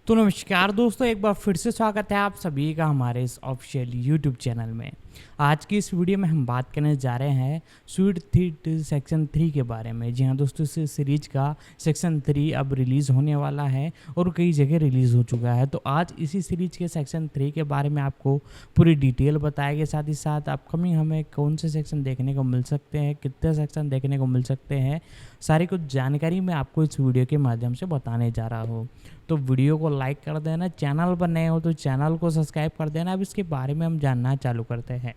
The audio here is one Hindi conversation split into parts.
तो नमस्कार दोस्तों, एक बार फिर से स्वागत है आप सभी का हमारे इस ऑफिशियल यूट्यूब चैनल में। आज की इस वीडियो में हम बात करने जा रहे हैं स्वीट थीट सेक्शन 3 के बारे में। जी हाँ दोस्तों, इस सीरीज का सेक्शन 3 अब रिलीज़ होने वाला है और कई जगह रिलीज़ हो चुका है। तो आज इसी सीरीज के सेक्शन 3 के बारे में आपको पूरी डिटेल बताएंगे। साथ ही साथ अपकमिंग हमें कौन से सेक्शन देखने को मिल सकते हैं, कितने सेक्शन देखने को मिल सकते हैं, सारी कुछ जानकारी मैं आपको इस वीडियो के माध्यम से बताने जा रहा हूँ। तो वीडियो को लाइक कर देना, चैनल पर नए हो तो चैनल को सब्सक्राइब कर देना। अब इसके बारे में हम जानना चालू करते हैं।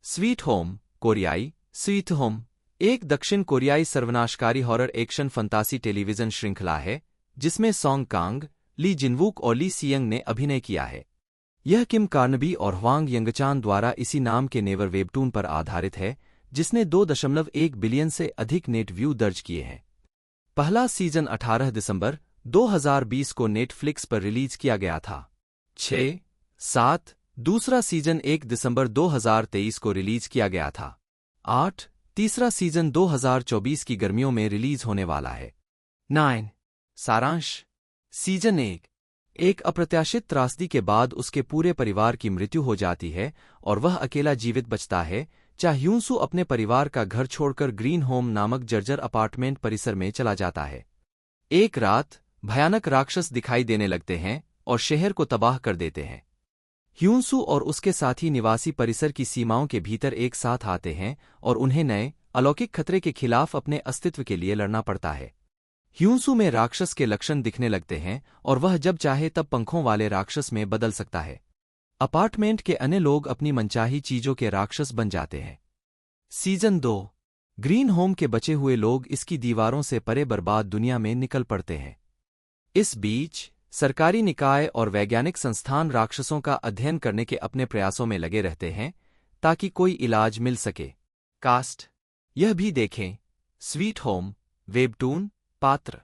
स्वीट होम कोरियाई स्वीट होम एक दक्षिण कोरियाई सर्वनाशकारी हॉरर एक्शन फंतासी टेलीविजन श्रृंखला है जिसमें सॉन्ग कांग, ली जिनवूक और ली सियंग ने अभिनय किया है। यह किम कार्नबी और ह्वांग यंगचान द्वारा इसी नाम के नेवर वेबटून पर आधारित है जिसने 2.1 बिलियन से अधिक नेट व्यू दर्ज किए हैं। पहला सीजन 18 दिसंबर 2020 को नेटफ्लिक्स पर रिलीज किया गया था। 6-7 दूसरा सीजन 1 दिसंबर 2023 को रिलीज किया गया था। 8 तीसरा सीजन 2024 की गर्मियों में रिलीज होने वाला है। 9 सारांश सीजन 1 एक अप्रत्याशित त्रासदी के बाद उसके पूरे परिवार की मृत्यु हो जाती है और वह अकेला जीवित बचता है। ह्यूनसू अपने परिवार का घर छोड़कर ग्रीन होम नामक जर्जर अपार्टमेंट परिसर में चला जाता है। एक रात भयानक राक्षस दिखाई देने लगते हैं और शहर को तबाह कर देते हैं। ह्यूनसू और उसके साथी निवासी परिसर की सीमाओं के भीतर एक साथ आते हैं और उन्हें नए अलौकिक खतरे के खिलाफ अपने अस्तित्व के लिए लड़ना पड़ता है। ह्यूनसू में राक्षस के लक्षण दिखने लगते हैं और वह जब चाहे तब पंखों वाले राक्षस में बदल सकता है। अपार्टमेंट के अन्य लोग अपनी मनचाही चीजों के राक्षस बन जाते हैं। सीजन 2 ग्रीन होम के बचे हुए लोग इसकी दीवारों से परे बर्बाद दुनिया में निकल पड़ते हैं। इस बीच सरकारी निकाय और वैज्ञानिक संस्थान राक्षसों का अध्ययन करने के अपने प्रयासों में लगे रहते हैं ताकि कोई इलाज मिल सके। कास्ट यह भी देखें स्वीट होम वेबटून पात्र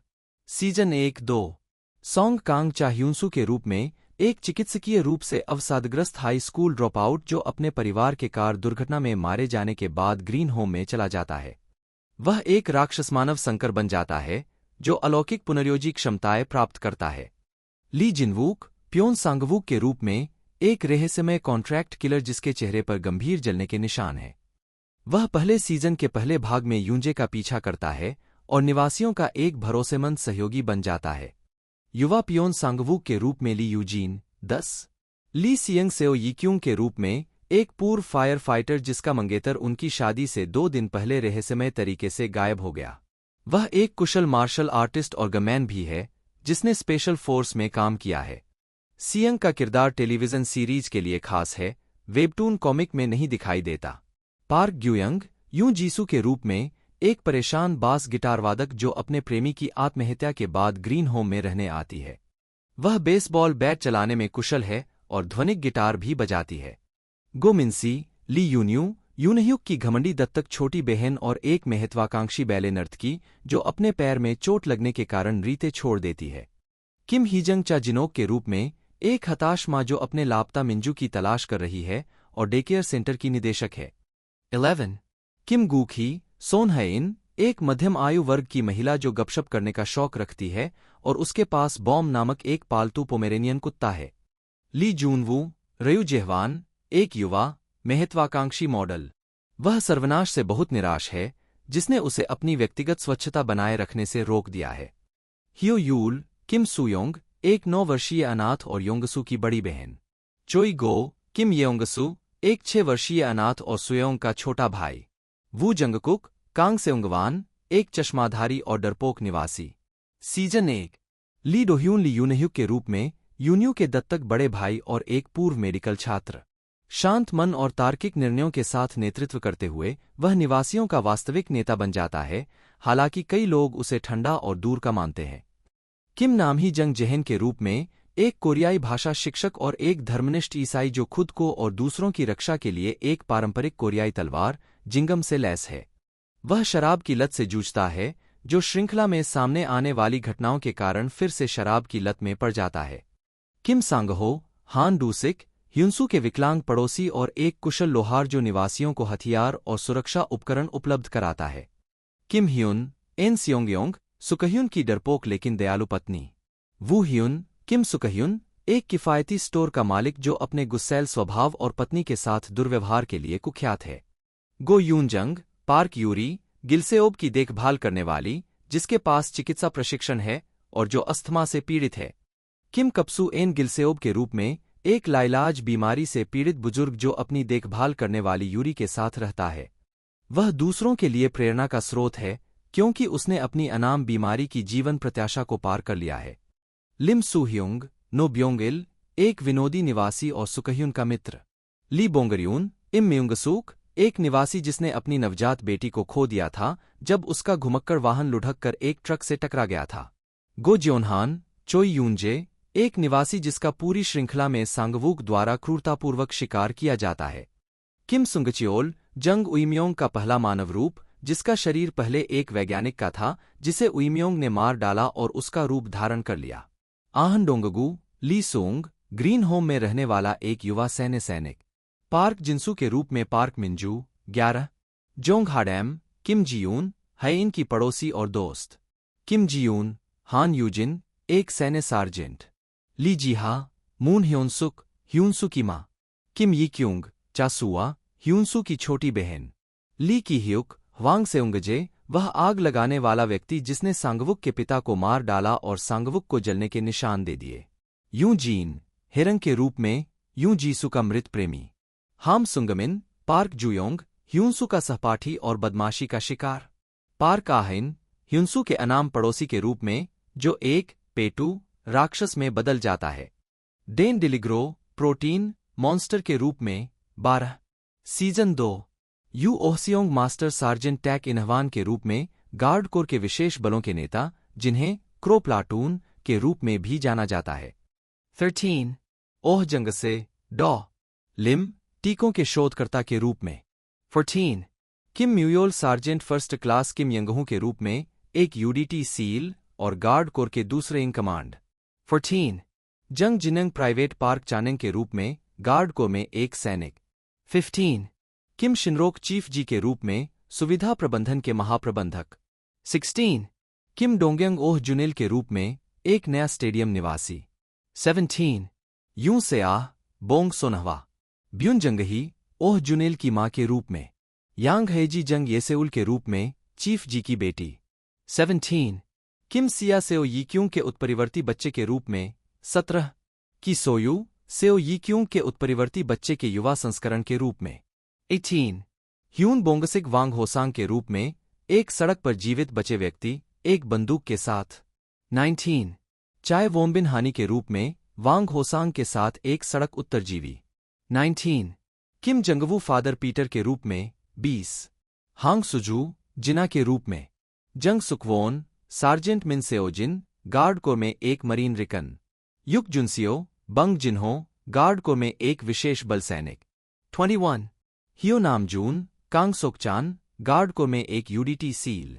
सीजन 1-2 सॉन्ग कांग ह्यूनसू के रूप में एक चिकित्सकीय रूप से अवसादग्रस्त हाई स्कूल ड्रॉपआउट जो अपने परिवार के कार दुर्घटना में मारे जाने के बाद ग्रीन होम में चला जाता है। वह एक राक्षस मानव संकर बन जाता है जो अलौकिक पुनर्योजी क्षमताएं प्राप्त करता है। ली जिनवूक प्योन सांगवूक के रूप में एक रहस्यमय कॉन्ट्रैक्ट किलर जिसके चेहरे पर गंभीर जलने के निशान हैं। वह पहले सीजन के पहले भाग में यूंजे का पीछा करता है और निवासियों का एक भरोसेमंद सहयोगी बन जाता है। युवा पियोन सांगवूक के रूप में ली यूजीन 10 ली सियंग सेओ यीक्यूंग के रूप में एक पूर्व फायर फाइटर जिसका मंगेतर उनकी शादी से 2 दिन पहले रहस्यमय तरीके से गायब हो गया। वह एक कुशल मार्शल आर्टिस्ट और गनमैन भी है जिसने स्पेशल फोर्स में काम किया है। सियंग का किरदार टेलीविजन सीरीज के लिए खास है, वेबटून कॉमिक में नहीं दिखाई देता। पार्क ग्यूयंग यूं जीसू के रूप में एक परेशान बास गिटार वादक जो अपने प्रेमी की आत्महत्या के बाद ग्रीन होम में रहने आती है। वह बेसबॉल बैट चलाने में कुशल है और ध्वनिक गिटार भी बजाती है। गो मिन्सी ली यून्यू यूनह्युक की घमंडी दत्तक छोटी बहन और एक महत्वाकांक्षी बैले नर्तकी जो अपने पैर में चोट लगने के कारण रीते छोड़ देती है। किम हीजंग जिनोक के रूप में एक हताश माँ जो अपने लापता मिंजू की तलाश कर रही है और डेकेयर सेंटर की निदेशक है। 11 किम गूक ही सोन हैइन एक मध्यम आयु वर्ग की महिला जो गपशप करने का शौक रखती है और उसके पास बॉम नामक एक पालतू पोमेरेनियन कुत्ता है। ली जूनवू रयू जेहवान एक युवा महत्वाकांक्षी मॉडल। वह सर्वनाश से बहुत निराश है जिसने उसे अपनी व्यक्तिगत स्वच्छता बनाए रखने से रोक दिया है। हियो यूल किम सुयोंग एक 9 वर्षीय अनाथ और योंगसू की बड़ी बहन। चोई गो किम येओंगसू एक 6 वर्षीय अनाथ और सुयोंग का छोटा भाई। वू जंगकुक कांग सेउंगवान एक चश्माधारी और डरपोक निवासी। सीजन 1 ली डोह्यून ली यूनह्युक के रूप में यून्यू के दत्तक बड़े भाई और एक पूर्व मेडिकल छात्र। शांत मन और तार्किक निर्णयों के साथ नेतृत्व करते हुए वह निवासियों का वास्तविक नेता बन जाता है, हालांकि कई लोग उसे ठंडा और दूर का मानते हैं। किम नामही जंग जेहन के रूप में एक कोरियाई भाषा शिक्षक और एक धर्मनिष्ठ ईसाई जो खुद को और दूसरों की रक्षा के लिए एक पारंपरिक कोरियाई तलवार जिंगम से लैस है। वह शराब की लत से जूझता है जो श्रृंखला में सामने आने वाली घटनाओं के कारण फिर से शराब की लत में पड़ जाता है। किम सांगहो हान डूसिक ह्यूनसू के विकलांग पड़ोसी और एक कुशल लोहार जो निवासियों को हथियार और सुरक्षा उपकरण उपलब्ध कराता है। किम ह्यून एन सियोंगयोंग सुकह्यून की डरपोक लेकिन दयालु पत्नी। वू ह्यून किम सुकह्युन, एक किफ़ायती स्टोर का मालिक जो अपने गुस्सैल स्वभाव और पत्नी के साथ दुर्व्यवहार के लिए कुख्यात है। गो यूनजंग, पार्क यूरी, गिल्सेओब की देखभाल करने वाली, जिसके पास चिकित्सा प्रशिक्षण है और जो अस्थमा से पीड़ित है। किम कप्सू एन गिल्सेओब के रूप में, एक लाइलाज बीमारी से पीड़ित बुजुर्ग जो अपनी देखभाल करने वाली यूरी के साथ रहता है। वह दूसरों के लिए प्रेरणा का स्रोत है क्योंकि उसने अपनी अनाम बीमारी की जीवन प्रत्याशा को पार कर लिया है। लिम सूह्युंग, नो ब्योंगिल, एक विनोदी निवासी और सुकह्युन का मित्र। ली बोंगरयून, इम म्यूंगसूक, एक निवासी जिसने अपनी नवजात बेटी को खो दिया था जब उसका घुमक्कड़ वाहन लुढ़क कर एक ट्रक से टकरा गया था। गो ज्योनहान, चोई यूनजे, एक निवासी जिसका पूरी श्रृंखला में सांगवूक द्वारा क्रूरतापूर्वक शिकार किया जाता है। किम सुंगचियोल, जंग उइम्योंग का पहला मानव रूप, जिसका शरीर पहले एक वैज्ञानिक का था जिसे उइम्योंग ने मार डाला और उसका रूप धारण कर लिया। आहन डोंगगू, ली सोंग, ग्रीन होम में रहने वाला एक युवा सैनिक। पार्क जिंसू के रूप में पार्क मिंजू, 11। जोंग हाडैम, किम जियून, है की पड़ोसी और दोस्त। किम जियून, हान यूजिन, एक सैन्य सार्जेंट। ली जीहा, मून ह्योनसुक, ह्यूनसु की माँ। किम यीक्यूंग, चासुआ, ह्यूनसु की छोटी बहन। ली की ह्युक, वांग सेउंगजे, वह आग लगाने वाला व्यक्ति जिसने सांगवुक के पिता को मार डाला और सांगवुक को जलने के निशान दे दिए। यूं जीन, हिरंग के रूप में, यूं जीसु का मृत प्रेमी। हाम सुंगमिन, पार्क जुयोंग, ह्यूनसु का सहपाठी और बदमाशी का शिकार। पार्क आहिन, ह्यूनसु के अनाम पड़ोसी के रूप में, जो एक पेटू राक्षस में बदल जाता है। डेन डिलिग्रो, प्रोटीन मॉन्स्टर के रूप में, 12। सीजन 2। यू ओहसियोंग, मास्टर सार्जेंट टैक इन्हवान के रूप में, गार्ड कोर के विशेष बलों के नेता, जिन्हें क्रो प्लाटून के रूप में भी जाना जाता है। 13। ओह जंगसे, डॉ लिम, टीकों के शोधकर्ता के रूप में। 14। किम म्यूयोल, सार्जेंट फर्स्ट क्लास किम यंगहू के रूप में, एक यूडीटी सील और गार्ड कोर के दूसरे इन कमांड। 14। जंग जिनंग, प्राइवेट पार्क चानिंग के रूप में, गार्ड कोर में एक सैनिक। 15। किम शिनरोक, चीफ जी के रूप में, सुविधा प्रबंधन के महाप्रबंधक। 16। किम डोंगयंग ओह जुनेल के रूप में, एक नया स्टेडियम निवासी। 17। यूं से आह, बोंग सोनहवा, ब्युनजंगही, ओह जुनेल की मां के रूप में। यांग हेजी जंग येसेउल के रूप में, चीफ जी की बेटी। 17। किम सिया सेओ यीक्यूंग के उत्परिवर्ती बच्चे के रूप में। 17। की सोयू, सेओ यीक्यूंग के उत्परिवर्ती बच्चे के युवा संस्करण के रूप में। 18। ह्यून बोंगसिक वांग होसांग के रूप में, एक सड़क पर जीवित बचे व्यक्ति, एक बंदूक के साथ। 19। चाय वोम्बिन हानि के रूप में, वांग होसांग के साथ एक सड़क उत्तरजीवी। 19। किम जंगवू, फादर पीटर के रूप में। 20। हांग सुजू, जिना के रूप में। जंग सुकवोन, सार्जेंट मिन सेओजिन, गार्ड कोर में एक मरीन रिकन। युक जुनसियो, बंग जिन्हो, गार्ड कोर में एक विशेष बल सैनिक। 21। हियो नामजून, कांग सोकचान, गार्ड कोर में एक यूडीटी सील।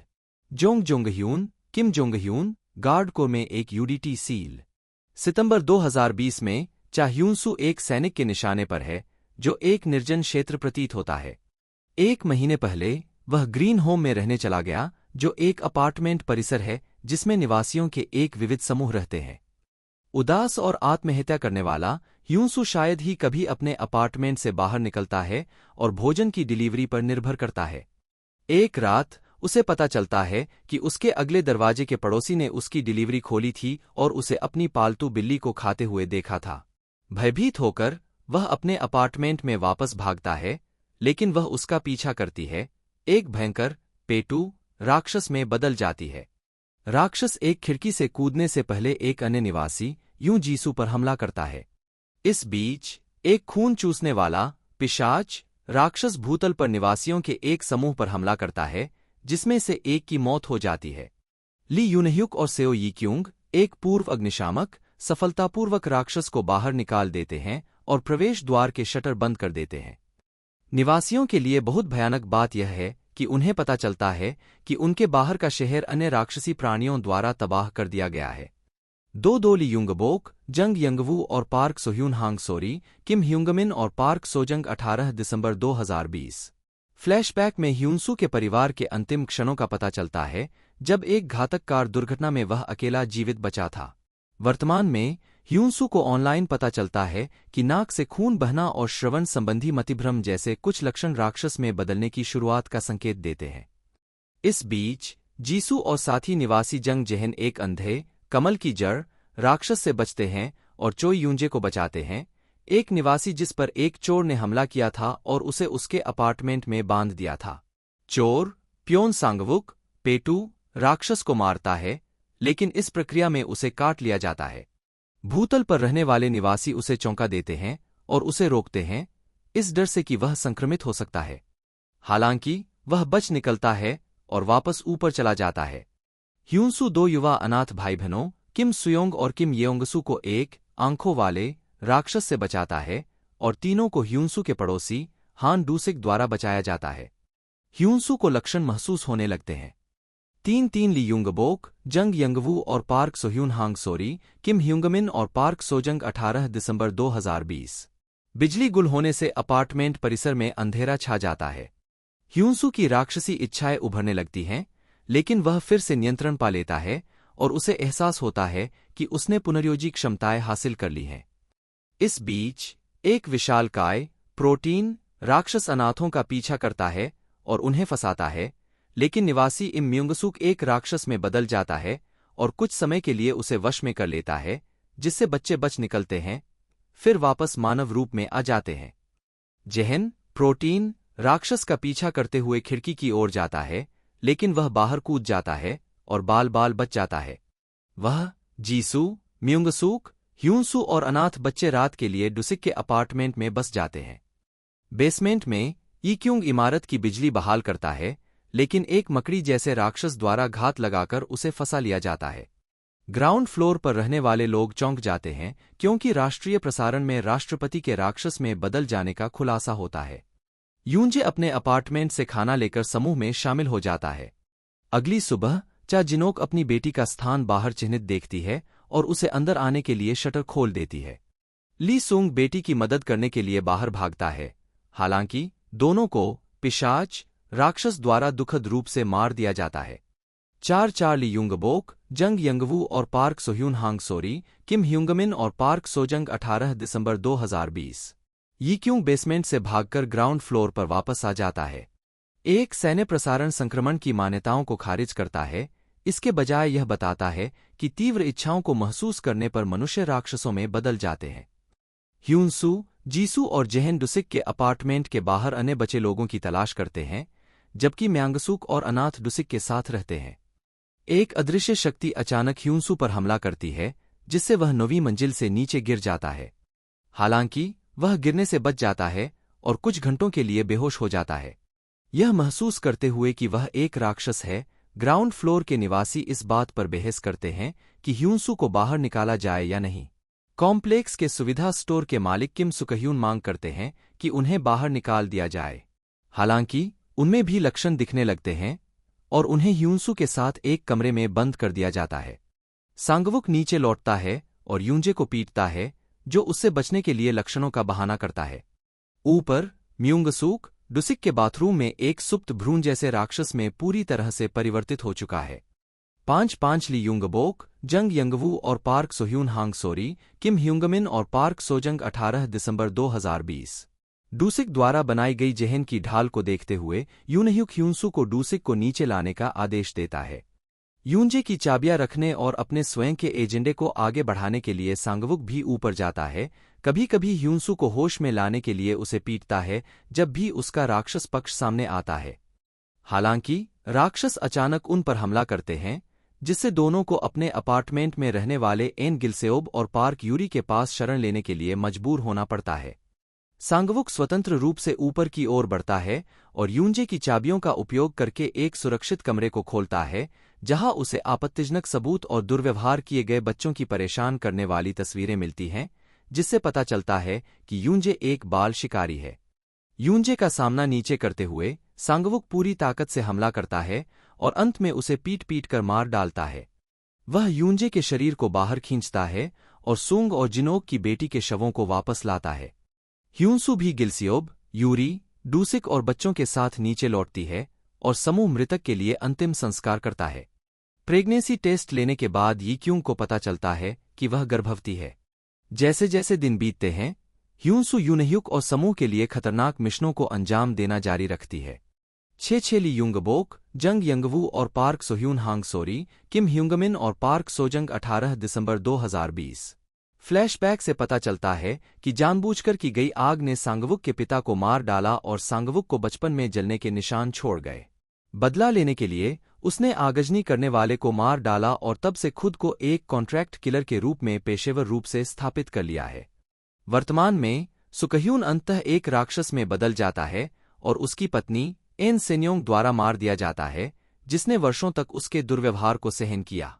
जोंग जोंगह्यून, किम जोंगह्यून, गार्ड कोर में एक यूडीटी सील। सितंबर 2020 में, चाह्यूनसु एक सैनिक के निशाने पर है, जो एक निर्जन क्षेत्र प्रतीत होता है। एक महीने पहले, वह ग्रीन होम में रहने चला गया, जो एक अपार्टमेंट परिसर है जिसमें निवासियों के एक विविध समूह रहते हैं। उदास और आत्महत्या करने वाला ह्यूनसु शायद ही कभी अपने अपार्टमेंट से बाहर निकलता है और भोजन की डिलीवरी पर निर्भर करता है। एक रात उसे पता चलता है कि उसके अगले दरवाजे के पड़ोसी ने उसकी डिलीवरी खोली थी और उसे अपनी पालतू बिल्ली को खाते हुए देखा था। भयभीत होकर वह अपने अपार्टमेंट में वापस भागता है, लेकिन वह उसका पीछा करती है, एक भयंकर पेटू राक्षस में बदल जाती है। राक्षस एक खिड़की से कूदने से पहले एक अन्य निवासी यूं जीसू पर हमला करता है। इस बीच एक खून चूसने वाला पिशाच राक्षस भूतल पर निवासियों के एक समूह पर हमला करता है, जिसमें से एक की मौत हो जाती है। ली यूनह्युक और सेओ यीक्यूंग, एक पूर्व अग्निशामक, सफलतापूर्वक राक्षस को बाहर निकाल देते हैं और प्रवेश द्वार के शटर बंद कर देते हैं। निवासियों के लिए बहुत भयानक बात यह है कि उन्हें पता चलता है कि उनके बाहर का शहर अन्य राक्षसी प्राणियों द्वारा तबाह कर दिया गया है। दो ली युंगबोक, जंग यंगवू और पार्क सोह्यून हांग सोरी, किम ह्यूंगमिन और पार्क सोजंग 18 दिसंबर 2020। फ्लैशबैक में ह्यूनसू के परिवार के अंतिम क्षणों का पता चलता है, जब एक घातक कार दुर्घटना में वह अकेला जीवित बचा था। वर्तमान में ह्यूनसू को ऑनलाइन पता चलता है कि नाक से खून बहना और श्रवण संबंधी मतिभ्रम जैसे कुछ लक्षण राक्षस में बदलने की शुरुआत का संकेत देते हैं। इस बीच जीसू और साथी निवासी जंग जहन एक अंधे कमल की जड़ राक्षस से बचते हैं और चोई यूंजे को बचाते हैं, एक निवासी जिस पर एक चोर ने हमला किया था और उसे उसके अपार्टमेंट में बांध दिया था। चोर प्योन सांगवुक पेटू राक्षस को मारता है, लेकिन इस प्रक्रिया में उसे काट लिया जाता है। भूतल पर रहने वाले निवासी उसे चौंका देते हैं और उसे रोकते हैं, इस डर से कि वह संक्रमित हो सकता है। हालांकि वह बच निकलता है और वापस ऊपर चला जाता है। ह्यूनसू दो युवा अनाथ भाई बहनों किम सुयोंग और किम येओंगसू को एक आंखों वाले राक्षस से बचाता है और तीनों को ह्यूनसू के पड़ोसी हान डूसिक द्वारा बचाया जाता है। ह्यूनसू को लक्षण महसूस होने लगते हैं। 3 ली यूंगबोक जंग यंगवू और पार्क सोह्यून हांग सोरी किम ह्यूंगमिन और पार्क सोजंग 18 दिसंबर 2020। बिजली गुल होने से अपार्टमेंट परिसर में अंधेरा छा जाता है। ह्यूनसू की राक्षसी इच्छाएं उभरने लगती हैं, लेकिन वह फिर से नियंत्रण पा लेता है और उसे एहसास होता है कि उसने पुनर्योजी क्षमताएं हासिल कर ली हैं। इस बीच एक विशालकाय प्रोटीन राक्षस अनाथों का पीछा करता है और उन्हें फंसाता है, लेकिन निवासी इम म्यूंगसुक एक राक्षस में बदल जाता है और कुछ समय के लिए उसे वश में कर लेता है, जिससे बच्चे बच निकलते हैं, फिर वापस मानव रूप में आ जाते हैं। जहन प्रोटीन राक्षस का पीछा करते हुए खिड़की की ओर जाता है, लेकिन वह बाहर कूद जाता है और बाल बाल बच जाता है। वह जीसू म्यूंगसूक ह्यूनसू और अनाथ बच्चे रात के लिए डुसिक के अपार्टमेंट में बस जाते हैं। बेसमेंट में ईक्यूंग इमारत की बिजली बहाल करता है, लेकिन एक मकड़ी जैसे राक्षस द्वारा घात लगाकर उसे फंसा लिया जाता है। ग्राउंड फ्लोर पर रहने वाले लोग चौंक जाते हैं, क्योंकि राष्ट्रीय प्रसारण में राष्ट्रपति के राक्षस में बदल जाने का खुलासा होता है। यूंजे अपने अपार्टमेंट से खाना लेकर समूह में शामिल हो जाता है। अगली सुबह चा जिनोक अपनी बेटी का स्थान बाहर चिन्हित देखती है और उसे अंदर आने के लिए शटर खोल देती है। ली सुंग बेटी की मदद करने के लिए बाहर भागता है, हालांकि दोनों को पिशाच राक्षस द्वारा दुखद रूप से मार दिया जाता है। 4 ली यूंगबोक जंग यंगवू और पार्क सोह्यून हांग सोरी किम ह्यूंगमिन और पार्क सोजंग 18 दिसंबर 2020। यीक्यूंग बेसमेंट से भागकर ग्राउंड फ्लोर पर वापस आ जाता है। एक सैन्य प्रसारण संक्रमण की मान्यताओं को खारिज करता है, इसके बजाय यह बताता है कि तीव्र इच्छाओं को महसूस करने पर मनुष्य राक्षसों में बदल जाते हैं। ह्यूनसू जीसू और जहन डुसिक के अपार्टमेंट के बाहर अन्य बचे लोगों की तलाश करते हैं, जबकि म्यांगसुक और अनाथ डुसिक के साथ रहते हैं। एक अदृश्य शक्ति अचानक ह्यूनसू पर हमला करती है, जिससे वह 9वीं मंजिल से नीचे गिर जाता है। हालांकि वह गिरने से बच जाता है और कुछ घंटों के लिए बेहोश हो जाता है। यह महसूस करते हुए कि वह एक राक्षस है, ग्राउंड फ्लोर के निवासी इस बात पर बहस करते हैं कि ह्यूनसू को बाहर निकाला जाए या नहीं। कॉम्प्लेक्स के सुविधा स्टोर के मालिक किम सुकह्यून मांग करते हैं कि उन्हें बाहर निकाल दिया जाए। हालांकि उनमें भी लक्षण दिखने लगते हैं और उन्हें ह्यूनसू के साथ एक कमरे में बंद कर दिया जाता है। सांगवुक नीचे लौटता है और यूंजे को पीटता है, जो उससे बचने के लिए लक्षणों का बहाना करता है। ऊपर म्यूंगसूक डुसिक के बाथरूम में एक सुप्त भ्रूण जैसे राक्षस में पूरी तरह से परिवर्तित हो चुका है। 5 ली यूंगबोक जंग यंगवू और पार्क सोह्यून हांग सोरी किम ह्यूंगमिन और पार्क सोजंग 18 दिसंबर 2020। डूसिक द्वारा बनाई गई जहन की ढाल को देखते हुए यूनह्यूक ह्यूनसू को डूसिक को नीचे लाने का आदेश देता है। यूंजे की चाबियां रखने और अपने स्वयं के एजेंडे को आगे बढ़ाने के लिए सांगवुक भी ऊपर जाता है। कभी कभी ह्यूनसू को होश में लाने के लिए उसे पीटता है जब भी उसका राक्षस पक्ष सामने आता है। हालांकि राक्षस अचानक उन पर हमला करते हैं, जिससे दोनों को अपने अपार्टमेंट में रहने वाले एन गिलसेओब और पार्क यूरी के पास शरण लेने के लिए मजबूर होना पड़ता है। सांगवुक स्वतंत्र रूप से ऊपर की ओर बढ़ता है और यूंजे की चाबियों का उपयोग करके एक सुरक्षित कमरे को खोलता है, जहां उसे आपत्तिजनक सबूत और दुर्व्यवहार किए गए बच्चों की परेशान करने वाली तस्वीरें मिलती हैं, जिससे पता चलता है कि यूंजे एक बाल शिकारी है। यूंजे का सामना नीचे करते हुए सांगवुक पूरी ताकत से हमला करता है और अंत में उसे पीट कर मार डालता है। वह यूंजे के शरीर को बाहर खींचता है और सुंग और जिनोक की बेटी के शवों को वापस लाता है। ह्यूनसू भी गिलसियोब यूरी डूसिक और बच्चों के साथ नीचे लौटती है और समूह मृतक के लिए अंतिम संस्कार करता है। प्रेगनेंसी टेस्ट लेने के बाद यीक्यूंग को पता चलता है कि वह गर्भवती है। जैसे जैसे दिन बीतते हैं, ह्यूनसू यूनह्युक और समूह के लिए खतरनाक मिशनों को अंजाम देना जारी रखती है। छे ली यूंगबोक, जंग यंगवू और पार्क सोह्यून हांग सोरी, किम ह्यूंगमिन और पार्क सोजंग 18 दिसंबर 2020। फ्लैशबैक से पता चलता है कि जानबूझकर की गई आग ने सांगवुक के पिता को मार डाला और सांगवुक को बचपन में जलने के निशान छोड़ गए। बदला लेने के लिए उसने आगजनी करने वाले को मार डाला और तब से खुद को एक कॉन्ट्रैक्ट किलर के रूप में पेशेवर रूप से स्थापित कर लिया है। वर्तमान में सुकह्यून अंततः एक राक्षस में बदल जाता है और उसकी पत्नी एन सेन्योंग द्वारा मार दिया जाता है, जिसने वर्षों तक उसके दुर्व्यवहार को सहन किया।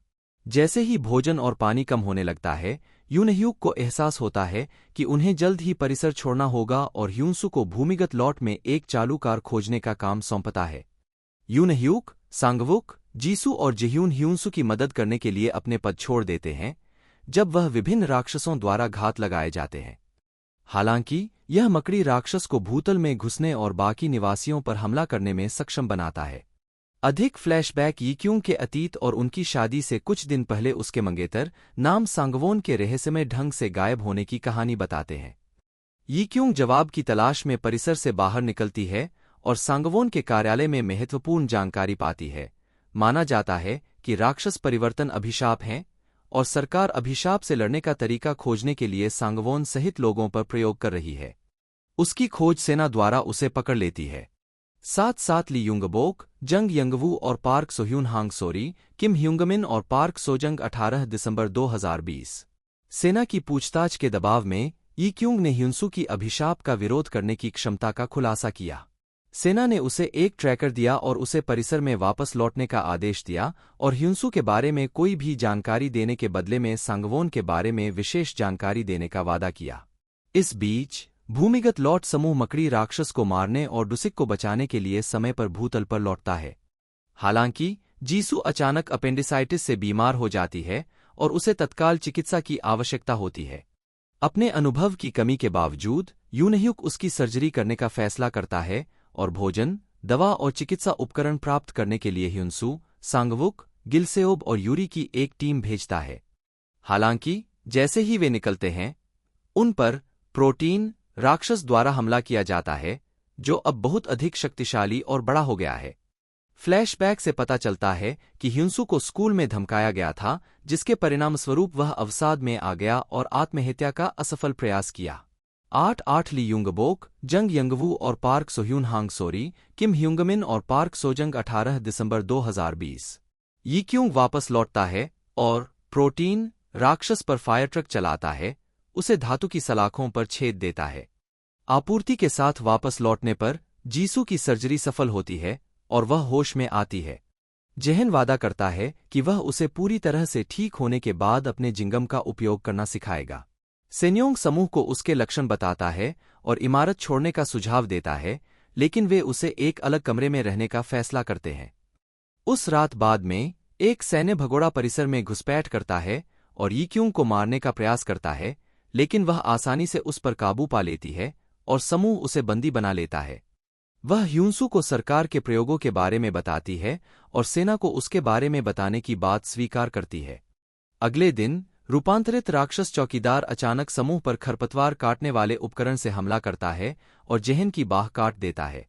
जैसे ही भोजन और पानी कम होने लगता है, यूनह्यूक को एहसास होता है कि उन्हें जल्द ही परिसर छोड़ना होगा और ह्यूनसू को भूमिगत लॉट में एक चालू कार खोजने का काम सौंपता है। यूनह्यूक, सांगवुक, जीसू और जिह्यून ह्यूनसू की मदद करने के लिए अपने पद छोड़ देते हैं जब वह विभिन्न राक्षसों द्वारा घात लगाए जाते हैं। हालांकि यह मकड़ी राक्षस को भूतल में घुसने और बाकी निवासियों पर हमला करने में सक्षम बनाता है। अधिक फ्लैशबैक यीक्यूंग के अतीत और उनकी शादी से कुछ दिन पहले उसके मंगेतर नाम सांगवोन के रहस्यमय ढंग से गायब होने की कहानी बताते हैं। यीक्यूंग जवाब की तलाश में परिसर से बाहर निकलती है और सांगवोन के कार्यालय में महत्वपूर्ण जानकारी पाती है। माना जाता है कि राक्षस परिवर्तन अभिशाप हैं और सरकार अभिशाप से लड़ने का तरीका खोजने के लिए सांगवोन सहित लोगों पर प्रयोग कर रही है। उसकी खोज सेना द्वारा उसे पकड़ लेती है। साथ ली यूंगबोक, जंग यंगवू और पार्क सोह्यून हांग सोरी, किम ह्यूंगमिन और पार्क सोजंग 18 दिसंबर 2020। सेना की पूछताछ के दबाव में यीक्यूंग ने ह्यूनसू की अभिशाप का विरोध करने की क्षमता का खुलासा किया। सेना ने उसे एक ट्रैकर दिया और उसे परिसर में वापस लौटने का आदेश दिया और ह्यूनसू के बारे में कोई भी जानकारी देने के बदले में सांगवोन के बारे में विशेष जानकारी देने का वादा किया। इस बीच भूमिगत लॉट समूह मकड़ी राक्षस को मारने और डुसिक को बचाने के लिए समय पर भूतल पर लौटता है। हालांकि जीसू अचानक अपेंडिसाइटिस से बीमार हो जाती है और उसे तत्काल चिकित्सा की आवश्यकता होती है। अपने अनुभव की कमी के बावजूद यूनह्युक उसकी सर्जरी करने का फैसला करता है और भोजन, दवा और चिकित्सा उपकरण प्राप्त करने के लिए ह्यूनसू, सांगवुक, गिलसेओब और यूरी की एक टीम भेजता है। हालांकि जैसे ही वे निकलते हैं, उन पर प्रोटीन राक्षस द्वारा हमला किया जाता है, जो अब बहुत अधिक शक्तिशाली और बड़ा हो गया है। फ्लैशबैक से पता चलता है कि ह्यूनसू को स्कूल में धमकाया गया था, जिसके परिणामस्वरूप वह अवसाद में आ गया और आत्महत्या का असफल प्रयास किया। 8 ली यूंगबोक, जंग यंगवू और पार्क सोह्यून हांग सोरी, किम ह्यूंगमिन और पार्क सोजंग 18 दिसंबर 2020। यीक्यूंग वापस लौटता है और प्रोटीन राक्षस पर फायर ट्रक चलाता है, उसे धातु की सलाखों पर छेद देता है। आपूर्ति के साथ वापस लौटने पर जीसू की सर्जरी सफल होती है और वह होश में आती है। जेहन वादा करता है कि वह उसे पूरी तरह से ठीक होने के बाद अपने जिंगम का उपयोग करना सिखाएगा। सेन्योंग समूह को उसके लक्षण बताता है और इमारत छोड़ने का सुझाव देता है, लेकिन वे उसे एक अलग कमरे में रहने का फैसला करते हैं। उस रात बाद में एक सैन्य भगोड़ा परिसर में घुसपैठ करता है और यीक्यूंग को मारने का प्रयास करता है, लेकिन वह आसानी से उस पर काबू पा लेती है और समूह उसे बंदी बना लेता है। वह ह्यूनसू को सरकार के प्रयोगों के बारे में बताती है और सेना को उसके बारे में बताने की बात स्वीकार करती है। अगले दिन रूपांतरित राक्षस चौकीदार अचानक समूह पर खरपतवार काटने वाले उपकरण से हमला करता है और जेहन की बाह काट देता है।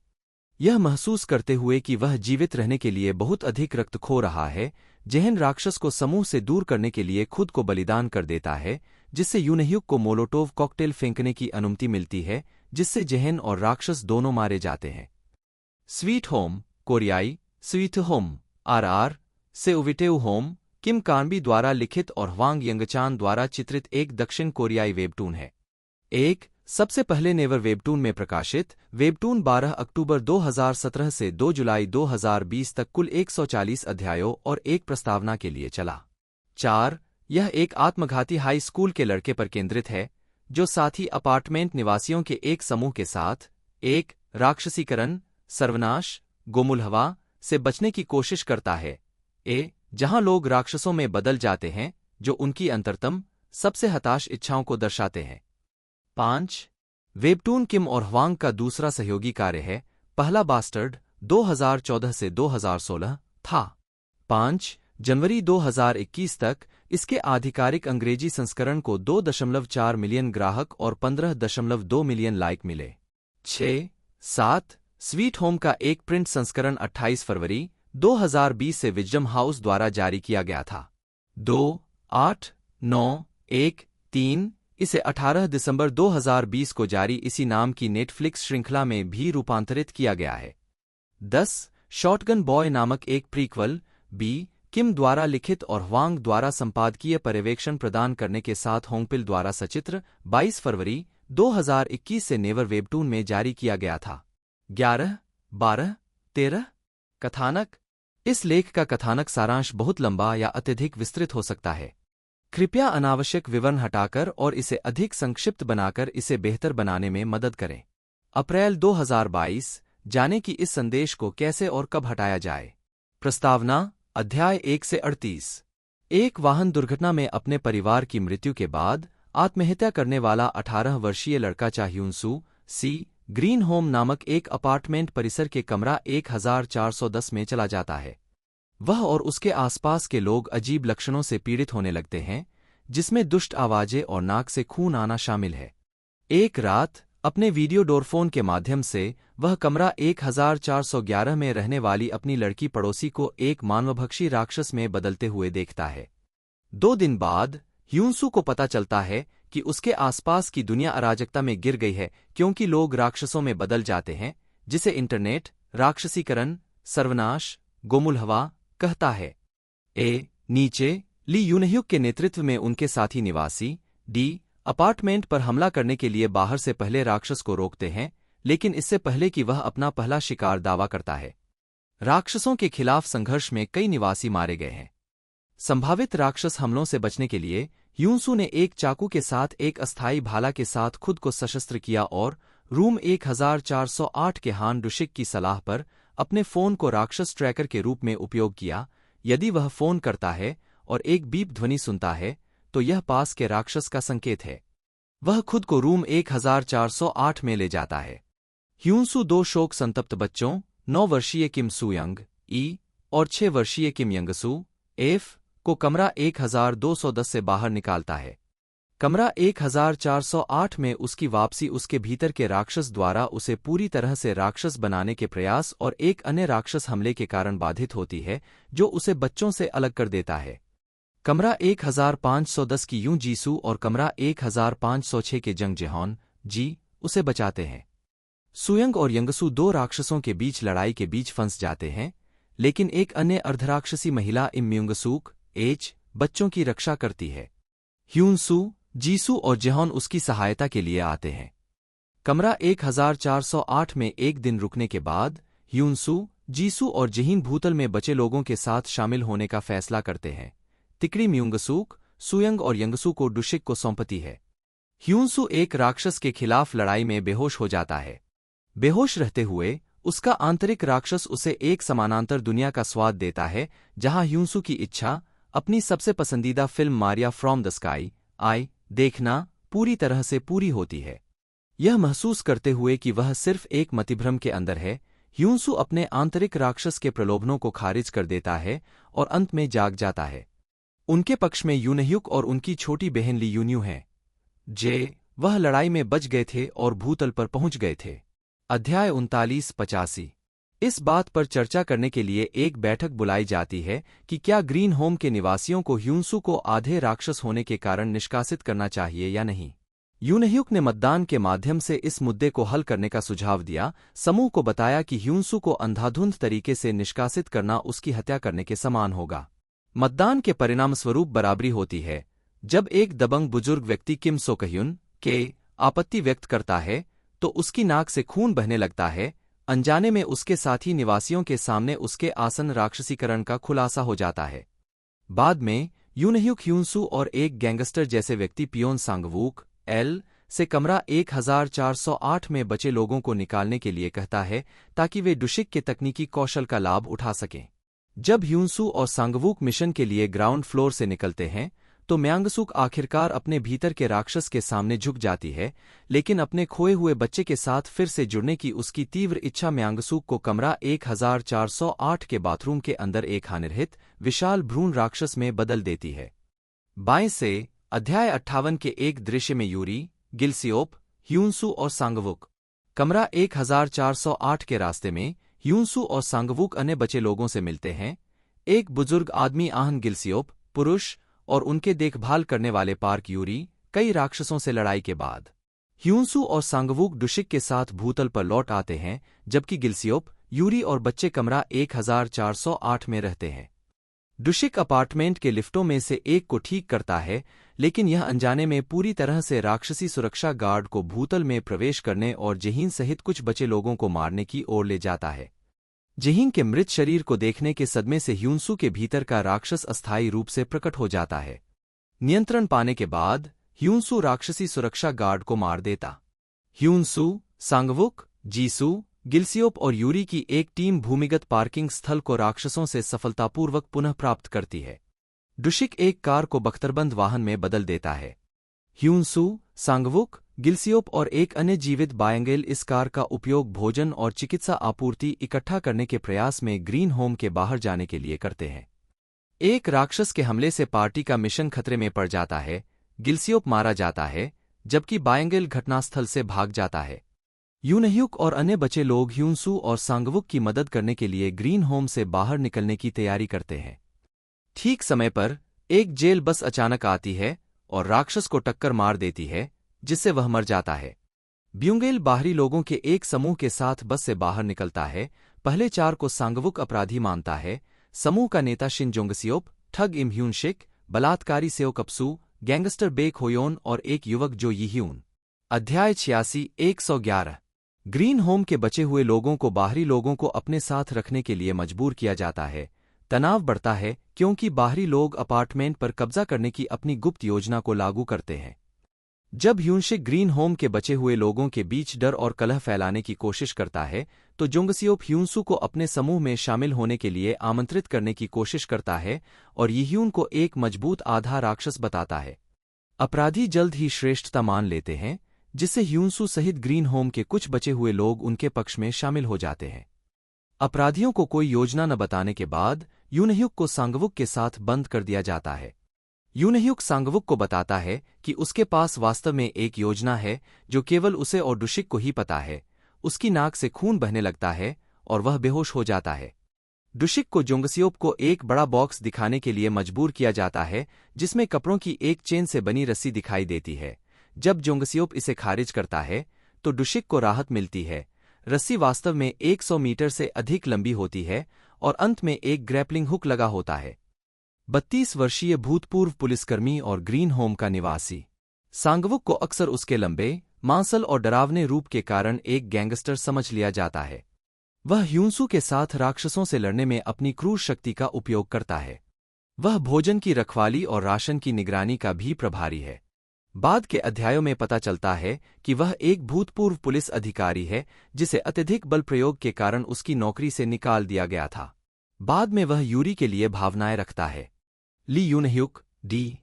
यह महसूस करते हुए कि वह जीवित रहने के लिए बहुत अधिक रक्त खो रहा है, जेहन राक्षस को समूह से दूर करने के लिए खुद को बलिदान कर देता है, जिससे यूनह्युक को मोलोटोव कॉकटेल फेंकने की अनुमति मिलती है, जिससे जेहन और राक्षस दोनों मारे जाते हैं। स्वीट होम, कोरियाई स्वीट होम, RR से उविटेउ होम, किम कानबी द्वारा लिखित और ह्वांग यंगचान द्वारा चित्रित एक दक्षिण कोरियाई वेबटून है। सबसे पहले नेवर वेबटून में प्रकाशित, वेबटून 12 अक्टूबर 2017 से 2 जुलाई 2020 तक कुल 140 अध्यायों और एक प्रस्तावना के लिए चला। 4. यह एक आत्मघाती हाई स्कूल के लड़के पर केंद्रित है, जो साथी अपार्टमेंट निवासियों के एक समूह के साथ एक राक्षसीकरण, सर्वनाश, गोमुलहवा से बचने की कोशिश करता है, जहां लोग राक्षसों में बदल जाते हैं, जो उनकी अंतरतम सबसे हताश इच्छाओं को दर्शाते हैं। 5. वेबटून किम और ह्वांग का दूसरा सहयोगी कार्य है। पहला बास्टर्ड 2014 से 2016 था। 5. जनवरी 2021 तक इसके आधिकारिक अंग्रेजी संस्करण को 2.4 मिलियन ग्राहक और 15.2 मिलियन लाइक मिले। 6. स्वीट होम का एक प्रिंट संस्करण 28 फरवरी 2020 से विजडम हाउस द्वारा जारी किया गया था। 2.8.9.1.3 इसे 18 दिसंबर 2020 को जारी इसी नाम की नेटफ्लिक्स श्रृंखला में भी रूपांतरित किया गया है। 10. शॉटगन बॉय नामक एक प्रीक्वल बी. किम द्वारा लिखित और ह्वांग द्वारा संपादकीय पर्यवेक्षण प्रदान करने के साथ होंगपिल द्वारा सचित्र 22 फरवरी 2021 से नेवर वेबटून में जारी किया गया था। 11-12-13 कथानक। इस लेख का कथानक सारांश बहुत लंबा या अत्यधिक विस्तृत हो सकता है। कृपया अनावश्यक विवरण हटाकर और इसे अधिक संक्षिप्त बनाकर इसे बेहतर बनाने में मदद करें। अप्रैल 2022 जाने कि इस संदेश को कैसे और कब हटाया जाए। प्रस्तावना अध्याय 1 से 38। एक वाहन दुर्घटना में अपने परिवार की मृत्यु के बाद आत्महत्या करने वाला 18 वर्षीय लड़का ह्यूनसू सी ग्रीन होम नामक एक अपार्टमेंट परिसर के कमरा 1410 में चला जाता है। वह और उसके आसपास के लोग अजीब लक्षणों से पीड़ित होने लगते हैं, जिसमें दुष्ट आवाजें और नाक से खून आना शामिल है। एक रात अपने वीडियो डोरफोन के माध्यम से वह कमरा 1411 में रहने वाली अपनी लड़की पड़ोसी को एक मानवभक्षी राक्षस में बदलते हुए देखता है। 2 दिन बाद ह्यूनसू को पता चलता है कि उसके आसपास की दुनिया अराजकता में गिर गई है, क्योंकि लोग राक्षसों में बदल जाते हैं, जिसे इंटरनेट राक्षसीकरण सर्वनाश गोमुलहवा कहता है। नीचे ली यूनह्युक के नेतृत्व में उनके साथी निवासी डी अपार्टमेंट पर हमला करने के लिए बाहर से पहले राक्षस को रोकते हैं, लेकिन इससे पहले कि वह अपना पहला शिकार दावा करता है। राक्षसों के खिलाफ संघर्ष में कई निवासी मारे गए हैं। संभावित राक्षस हमलों से बचने के लिए ह्यूनसू ने एक चाकू के साथ एक अस्थायी भाला के साथ खुद को सशस्त्र किया और रूम 1408 के हान डुशिक की सलाह पर अपने फोन को राक्षस ट्रैकर के रूप में उपयोग किया। यदि वह फोन करता है और एक बीप ध्वनि सुनता है तो यह पास के राक्षस का संकेत है। वह खुद को रूम 1408 में ले जाता है। ह्यूनसू 2 शोक संतप्त बच्चों 9 वर्षीय किम सूयंग ई और 6 वर्षीय किम यंगसू एफ को कमरा 1210 से बाहर निकालता है। कमरा 1408 में उसकी वापसी उसके भीतर के राक्षस द्वारा उसे पूरी तरह से राक्षस बनाने के प्रयास और एक अन्य राक्षस हमले के कारण बाधित होती है, जो उसे बच्चों से अलग कर देता है। कमरा 1510 की यूं जीसू और कमरा 1506 के जंग जेहॉन जी उसे बचाते हैं। सुयंग और यंगसू 2 राक्षसों के बीच लड़ाई के बीच फंस जाते हैं, लेकिन एक अन्य अर्धराक्षसी महिला इम्यूंगसूक एच बच्चों की रक्षा करती है। ह्यूनसू जीसू और जेहॉन उसकी सहायता के लिए आते हैं। कमरा 1408 में एक दिन रुकने के बाद ह्यूनसू जीसू और जेहीन भूतल में बचे लोगों के साथ शामिल होने का फैसला करते हैं। तिकड़ी म्यूंगसूक सुयंग और यंगसू को डुशिक को सौंपती है। ह्यूनसू एक राक्षस के खिलाफ लड़ाई में बेहोश हो जाता है। बेहोश रहते हुए उसका आंतरिक राक्षस उसे एक समानांतर दुनिया का स्वाद देता है, जहां ह्यूनसू की इच्छा अपनी सबसे पसंदीदा film Maria from the sky आई देखना पूरी तरह से पूरी होती है। यह महसूस करते हुए कि वह सिर्फ एक मतिभ्रम के अंदर है, ह्यूनसू अपने आंतरिक राक्षस के प्रलोभनों को खारिज कर देता है और अंत में जाग जाता है। उनके पक्ष में यूनह्युक और उनकी छोटी बहन ली यून्यू है। वह लड़ाई में बच गए थे और भूतल पर पहुंच गए थे। अध्याय 39-85। इस बात पर चर्चा करने के लिए एक बैठक बुलाई जाती है कि क्या ग्रीन होम के निवासियों को ह्यूनसू को आधे राक्षस होने के कारण निष्कासित करना चाहिए या नहीं। यूनह्युक ने मतदान के माध्यम से इस मुद्दे को हल करने का सुझाव दिया। समूह को बताया कि ह्यूनसू को अंधाधुंध तरीके से निष्कासित करना उसकी हत्या करने के समान होगा। मतदान के परिणामस्वरूप बराबरी होती है। जब एक दबंग बुजुर्ग व्यक्ति किम सोकह्युन के आपत्ति व्यक्त करता है तो उसकी नाक से खून बहने लगता है। अनजाने में उसके साथी निवासियों के सामने उसके आसन राक्षसीकरण का खुलासा हो जाता है। बाद में यूनह्युक ह्यूनसू और एक गैंगस्टर जैसे व्यक्ति पियोन सांगवूक एल से कमरा 1408 में बचे लोगों को निकालने के लिए कहता है, ताकि वे डुशिक के तकनीकी कौशल का लाभ उठा सकें। जब ह्यूनसू और सांगवूक मिशन के लिए ग्राउंड फ्लोर से निकलते हैं तो म्यांगसूक आखिरकार अपने भीतर के राक्षस के सामने झुक जाती है, लेकिन अपने खोए हुए बच्चे के साथ फिर से जुड़ने की उसकी तीव्र इच्छा म्यांगसूक को कमरा 1408 के बाथरूम के अंदर एक हानिरहित विशाल भ्रूण राक्षस में बदल देती है। बाएं से अध्याय 58 के एक दृश्य में यूरी, गिलसियोप, ह्यूनसू और सांगवुक। कमरा 1408 के रास्ते में ह्यूनसू और सांगवुक अन्य बचे लोगों से मिलते हैं। एक बुजुर्ग आदमी आहन गिलसियोप, पुरुष और उनके देखभाल करने वाले पार्क यूरी, कई राक्षसों से लड़ाई के बाद ह्यूनसू और सांगवुक डुशिक के साथ भूतल पर लौट आते हैं, जबकि गिलसियोप, यूरी और बच्चे कमरा 1408 में रहते हैं। डुशिक अपार्टमेंट के लिफ्टों में से एक को ठीक करता है, लेकिन यह अनजाने में पूरी तरह से राक्षसी सुरक्षा गार्ड को भूतल में प्रवेश करने और जहीन सहित कुछ बचे लोगों को मारने की ओर ले जाता है। जहीन के मृत शरीर को देखने के सदमे से ह्यूनसू के भीतर का राक्षस अस्थायी रूप से प्रकट हो जाता है। नियंत्रण पाने के बाद ह्यूनसू राक्षसी सुरक्षा गार्ड को मार देता। ह्यूनसू, सांगवुक, जीसू, गिलसियोप और यूरी की एक टीम भूमिगत पार्किंग स्थल को राक्षसों से सफलतापूर्वक पुनः प्राप्त करती है। डुशिक एक कार को बख्तरबंद वाहन में बदल देता है। ह्यूनसू, सांगवुक, गिलसियोप और एक अन्य जीवित बायंगेल इस कार का उपयोग भोजन और चिकित्सा आपूर्ति इकट्ठा करने के प्रयास में ग्रीन होम के बाहर जाने के लिए करते हैं। एक राक्षस के हमले से पार्टी का मिशन खतरे में पड़ जाता है। गिलसियोप मारा जाता है, जबकि बायंगेल घटनास्थल से भाग जाता है। यूनह्युक और अन्य बचे लोग ह्यूनसू और सांगवुक की मदद करने के लिए ग्रीन होम से बाहर निकलने की तैयारी करते हैं। ठीक समय पर एक जेल बस अचानक आती है और राक्षस को टक्कर मार देती है, जिससे वह मर जाता है। ब्यूंगेल बाहरी लोगों के एक समूह के साथ बस से बाहर निकलता है। पहले 4 को सांगवुक अपराधी मानता है। समूह का नेता शिन जोंगसियोप, ठग इम ह्यूनशिक, बलात्कारी सेओ कपसू, गैंगस्टर बेक होयोन और एक युवक जो यीह्यून। अध्याय 86 111। ग्रीन होम के बचे हुए लोगों को बाहरी लोगों को अपने साथ रखने के लिए मजबूर किया जाता है। तनाव बढ़ता है क्योंकि बाहरी लोग अपार्टमेंट पर कब्जा करने की अपनी गुप्त योजना को लागू करते हैं। जब ह्यूनशिक ग्रीन होम के बचे हुए लोगों के बीच डर और कलह फैलाने की कोशिश करता है, तो जोंगसियोप ह्यूनसू को अपने समूह में शामिल होने के लिए आमंत्रित करने की कोशिश करता है और यीह्यून को एक मजबूत आधा राक्षस बताता है। अपराधी जल्द ही श्रेष्ठता मान लेते हैं, जिससे ह्यूनसू सहित ग्रीन होम के कुछ बचे हुए लोग उनके पक्ष में शामिल हो जाते हैं। अपराधियों को कोई योजना न बताने के बाद यूनह्युक को सांगवुक के साथ बंद कर दिया जाता है। यूनह्युक सांगवुक को बताता है कि उसके पास वास्तव में एक योजना है जो केवल उसे और डुशिक को ही पता है। उसकी नाक से खून बहने लगता है और वह बेहोश हो जाता है। डुशिक को जोंगसियोप को एक बड़ा बॉक्स दिखाने के लिए मजबूर किया जाता है, जिसमें कपड़ों की एक चेन से बनी रस्सी दिखाई देती है। जब जोंगसियोप इसे खारिज करता है, तो डुशिक को राहत मिलती है। रस्सी वास्तव में 100 मीटर से अधिक लंबी होती है और अंत में एक ग्रैपलिंग हुक लगा होता है। 32 वर्षीय भूतपूर्व पुलिसकर्मी और ग्रीन होम का निवासी सांगवुक को अक्सर उसके लंबे, मांसल और डरावने रूप के कारण एक गैंगस्टर समझ लिया जाता है। वह ह्यूनसू के साथ राक्षसों से लड़ने में अपनी क्रूर शक्ति का उपयोग करता है। वह भोजन की रखवाली और राशन की निगरानी का भी प्रभारी है। बाद के अध्यायों में पता चलता है कि वह एक भूतपूर्व पुलिस अधिकारी है, जिसे अत्यधिक बल प्रयोग के कारण उसकी नौकरी से निकाल दिया गया था। बाद में वह यूरी के लिए भावनाएं रखता है। ली यूनह्युक, डी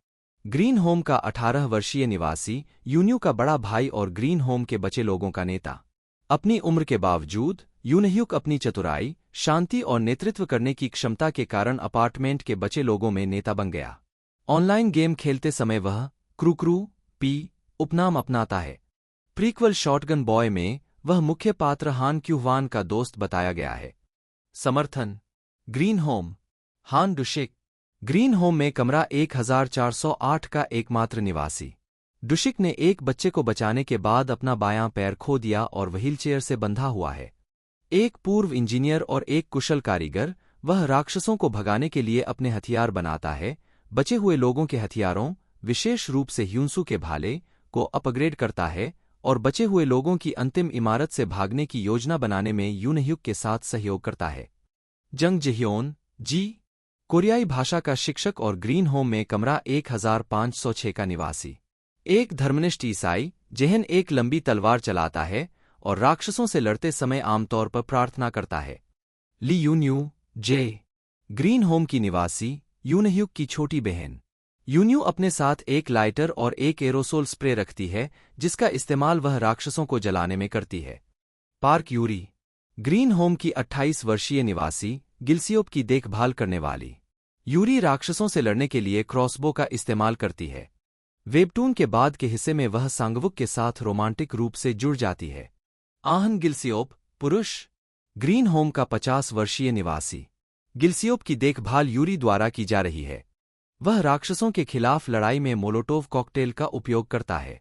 ग्रीन होम का 18 वर्षीय निवासी, यून्यू का बड़ा भाई और ग्रीन होम के बचे लोगों का नेता। अपनी उम्र के बावजूद यूनह्युक अपनी चतुराई, शांति और नेतृत्व करने की क्षमता के कारण अपार्टमेंट के बचे लोगों में नेता बन गया। ऑनलाइन गेम खेलते समय वह क्रूक्रू पी उपनाम अपनाता है। प्रीक्वल शॉटगन बॉय में वह मुख्य पात्र हान क्यूहवान का दोस्त बताया गया है। समर्थन ग्रीन होम, हान डुशिक। ग्रीन होम में कमरा 1408 का एकमात्र निवासी डुशिक ने एक बच्चे को बचाने के बाद अपना बायां पैर खो दिया और व्हीलचेयर से बंधा हुआ है। एक पूर्व इंजीनियर और एक कुशल कारीगर, वह राक्षसों को भगाने के लिए अपने हथियार बनाता है। बचे हुए लोगों के हथियारों, विशेष रूप से ह्यूनसू के भाले, को अपग्रेड करता है और बचे हुए लोगों की अंतिम इमारत से भागने की योजना बनाने में यूनह्युक के साथ सहयोग करता है। जंग जह्योन, जी कोरियाई भाषा का शिक्षक और ग्रीन होम में कमरा 1506 का निवासी। एक धर्मनिष्ठ ईसाई, जेहन एक लंबी तलवार चलाता है और राक्षसों से लड़ते समय आमतौर पर प्रार्थना करता है। ली यून्यू, जे ग्रीन होम की निवासी, यूनह्युक की छोटी बहन। यून्यू अपने साथ एक लाइटर और एक एरोसोल स्प्रे रखती है जिसका इस्तेमाल वह राक्षसों को जलाने में करती है। पार्क यूरी ग्रीन होम की 28 वर्षीय निवासी गिल्सियोप की देखभाल करने वाली यूरी राक्षसों से लड़ने के लिए क्रॉसबो का इस्तेमाल करती है। वेबटून के बाद के हिस्से में वह सांगवुक के साथ रोमांटिक रूप से जुड़ जाती है। आहन गिल्सियोप पुरुष ग्रीन होम का 50 वर्षीय निवासी गिल्सियोप की देखभाल यूरी द्वारा की जा रही है। वह राक्षसों के खिलाफ लड़ाई में मोलोटोव कॉकटेल का उपयोग करता है।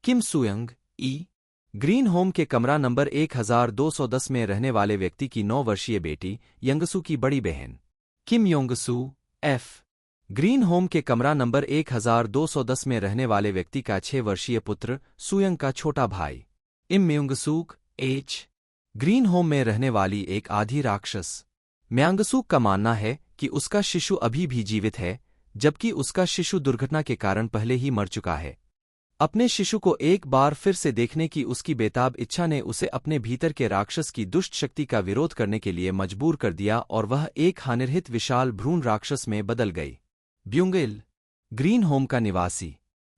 किम सुयंग ई ग्रीन होम के कमरा नंबर 1210 में रहने वाले व्यक्ति की 9 वर्षीय बेटी यंगसू की बड़ी बहन। किम योंगसू एफ ग्रीन होम के कमरा नंबर 1210 में रहने वाले व्यक्ति का 6 वर्षीय पुत्र सुयंग का छोटा भाई। इम म्योंगसूक एच ग्रीन होम में रहने वाली एक आधी राक्षस। म्यांगसूक का मानना है कि उसका शिशु अभी भी जीवित है, जबकि उसका शिशु दुर्घटना के कारण पहले ही मर चुका है। अपने शिशु को एक बार फिर से देखने की उसकी बेताब इच्छा ने उसे अपने भीतर के राक्षस की दुष्ट शक्ति का विरोध करने के लिए मजबूर कर दिया और वह एक हानिरहित विशाल भ्रूण राक्षस में बदल गई। ब्यूंगेल ग्रीन होम का निवासी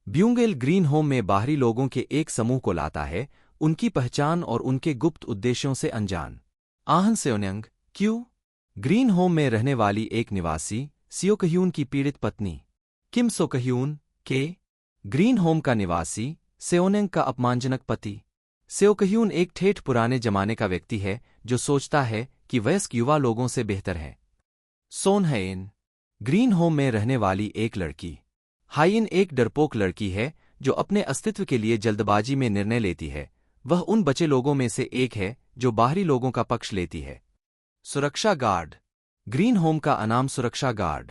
ब्यूंगेल ग्रीन होम में बाहरी लोगों के एक समूह को लाता है, उनकी पहचान और उनके गुप्त उद्देश्यों से अनजान। आहन सेओन्यंग क्यू ग्रीन होम में रहने वाली एक निवासी सियोकह्यून की पीड़ित पत्नी। किम सोकह्यून के ग्रीन होम का निवासी सेओनेंग का अपमानजनक पति। सेओकह्यून एक ठेठ पुराने जमाने का व्यक्ति है जो सोचता है कि वयस्क युवा लोगों से बेहतर है। सोन हाइन ग्रीन होम में रहने वाली एक लड़की। हाइन एक डरपोक लड़की है जो अपने अस्तित्व के लिए जल्दबाजी में निर्णय लेती है। वह उन बचे लोगों में से एक है जो बाहरी लोगों का पक्ष लेती है। सुरक्षा गार्ड ग्रीन होम का अनाम सुरक्षा गार्ड।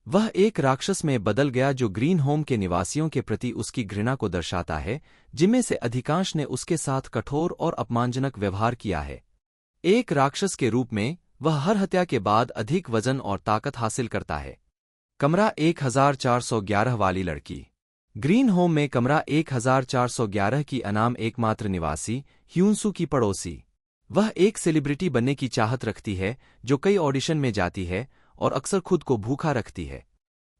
वह एक राक्षस में बदल गया जो ग्रीन होम के निवासियों के प्रति उसकी घृणा को दर्शाता है, जिनमें से अधिकांश ने उसके साथ कठोर और अपमानजनक व्यवहार किया है। एक राक्षस के रूप में वह हर हत्या के बाद अधिक वजन और ताकत हासिल करता है। कमरा 1411 वाली लड़की। ग्रीन होम में कमरा 1411 की अनाम एकमात्र निवासी ह्यूनसू की पड़ोसी। वह एक सेलिब्रिटी बनने की चाहत रखती है जो कई ऑडिशन में जाती है और अक्सर खुद को भूखा रखती है।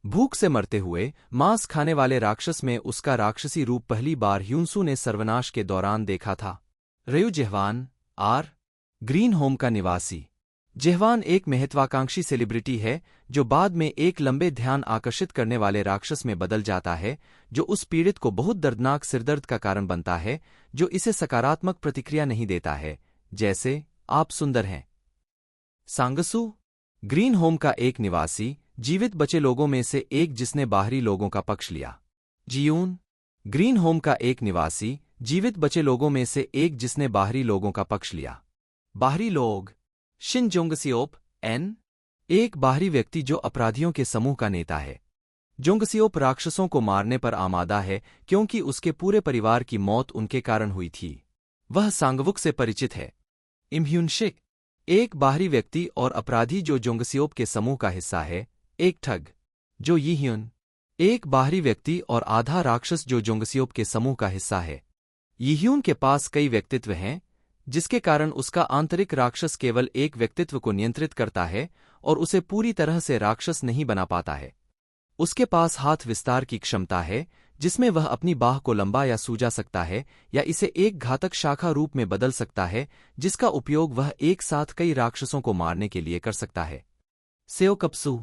भूख से मरते हुए मांस खाने वाले राक्षस में उसका राक्षसी रूप पहली बार ह्यूनसू ने सर्वनाश के दौरान देखा था। रयू जेहवान आर ग्रीन होम का निवासी। जेहवान एक महत्वाकांक्षी सेलिब्रिटी है जो बाद में एक लंबे ध्यान आकर्षित करने वाले राक्षस में बदल जाता है, जो उस पीड़ित को बहुत दर्दनाक सिरदर्द का कारण बनता है, जो इसे सकारात्मक प्रतिक्रिया नहीं देता है, जैसे आप सुंदर हैं। सांगसू ग्रीन होम का एक निवासी, जीवित बचे लोगों में से एक जिसने बाहरी लोगों का पक्ष लिया। जियून ग्रीन होम का एक निवासी, जीवित बचे लोगों में से एक जिसने बाहरी लोगों का पक्ष लिया। बाहरी लोग। शिन जोंगसियोप एन एक बाहरी व्यक्ति जो अपराधियों के समूह का नेता है। जोंगसियोप राक्षसों को मारने पर आमादा है क्योंकि उसके पूरे परिवार की मौत उनके कारण हुई थी। वह सांगवुक से परिचित है। इम्ह्यूनशिक एक बाहरी व्यक्ति और अपराधी जो जोंगसियोप के समूह का हिस्सा है। एक ठग जो यीह्युन एक बाहरी व्यक्ति और आधा राक्षस जो जोंगसियोप के समूह का हिस्सा है। यीह्यून के पास कई व्यक्तित्व हैं, जिसके कारण उसका आंतरिक राक्षस केवल एक व्यक्तित्व को नियंत्रित करता है और उसे पूरी तरह से राक्षस नहीं बना पाता है। उसके पास हाथ विस्तार की क्षमता है, जिसमें वह अपनी बाह को लंबा या सूजा सकता है या इसे एक घातक शाखा रूप में बदल सकता है, जिसका उपयोग वह एक साथ कई राक्षसों को मारने के लिए कर सकता है। सेओकप्सू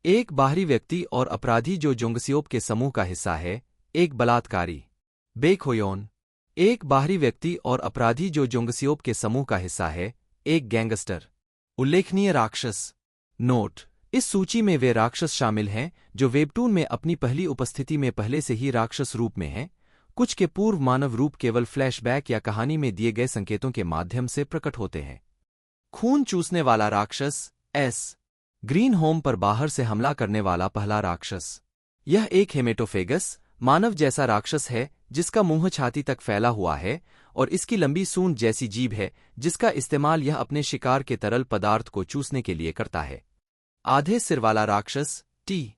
एक बाहरी व्यक्ति और अपराधी जो जोंगसियोप के समूह का हिस्सा है। एक बलात्कारी। बेखोयोन एक बाहरी व्यक्ति और अपराधी जो जोंगसियोप के समूह का हिस्सा है। एक गैंगस्टर। उल्लेखनीय राक्षस। नोट इस सूची में वे राक्षस शामिल हैं जो वेबटून में अपनी पहली उपस्थिति में पहले से ही राक्षस रूप में हैं। कुछ के पूर्व मानव रूप केवल फ्लैशबैक या कहानी में दिए गए संकेतों के माध्यम से प्रकट होते हैं। खून चूसने वाला राक्षस एस ग्रीन होम पर बाहर से हमला करने वाला पहला राक्षस। यह एक हेमेटोफेगस मानव जैसा राक्षस है जिसका मुंह छाती तक फैला हुआ है और इसकी लंबी सूंड जैसी जीभ है, जिसका इस्तेमाल यह अपने शिकार के तरल पदार्थ को चूसने के लिए करता है। आधे सिर वाला राक्षस टी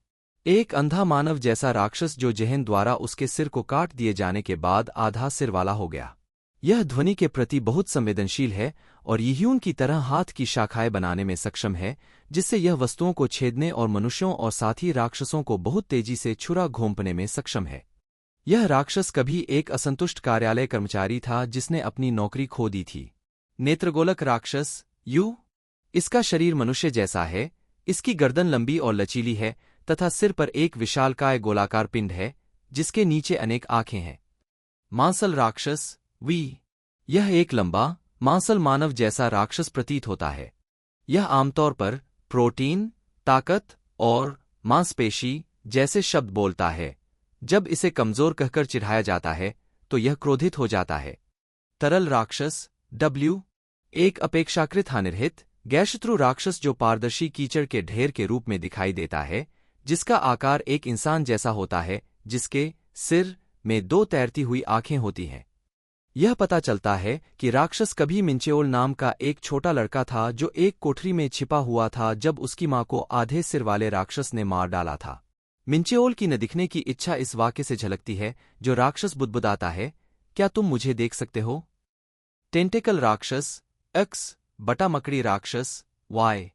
एक अंधा मानव जैसा राक्षस जो जेहन द्वारा उसके सिर को काट दिए जाने के बाद आधा सिर वाला हो गया। यह ध्वनि के प्रति बहुत संवेदनशील है और यीह्यून की तरह हाथ की शाखाएं बनाने में सक्षम है, जिससे यह वस्तुओं को छेदने और मनुष्यों और साथ ही राक्षसों को बहुत तेजी से छुरा घोंपने में सक्षम है। यह राक्षस कभी एक असंतुष्ट कार्यालय कर्मचारी था जिसने अपनी नौकरी खो दी थी। नेत्रगोलक राक्षस यू। इसका शरीर मनुष्य जैसा है, इसकी गर्दन लंबी और लचीली है तथा सिर पर एक विशालकाय गोलाकार पिंड है जिसके नीचे अनेक आंखें हैं। मांसल राक्षस वी। यह एक लंबा, मांसल मानव जैसा राक्षस प्रतीत होता है। यह आमतौर पर प्रोटीन, ताकत और मांसपेशी जैसे शब्द बोलता है। जब इसे कमजोर कहकर चिढ़ाया जाता है तो यह क्रोधित हो जाता है। तरल राक्षस डब्ल्यू। एक अपेक्षाकृत हानिरहित, गैरशत्रु राक्षस जो पारदर्शी कीचड़ के ढेर के रूप में दिखाई देता है, जिसका आकार एक इंसान जैसा होता है, जिसके सिर में 2 तैरती हुई आंखें होती हैं। यह पता चलता है कि राक्षस कभी मिंचेओल नाम का एक छोटा लड़का था जो एक कोठरी में छिपा हुआ था जब उसकी मां को आधे सिर वाले राक्षस ने मार डाला था। मिंचेओल की न दिखने की इच्छा इस वाक्य से झलकती है जो राक्षस बुदबुदाता है, क्या तुम मुझे देख सकते हो? टेंटेकल राक्षस एक्स। बटा मकड़ी राक्षस वाई।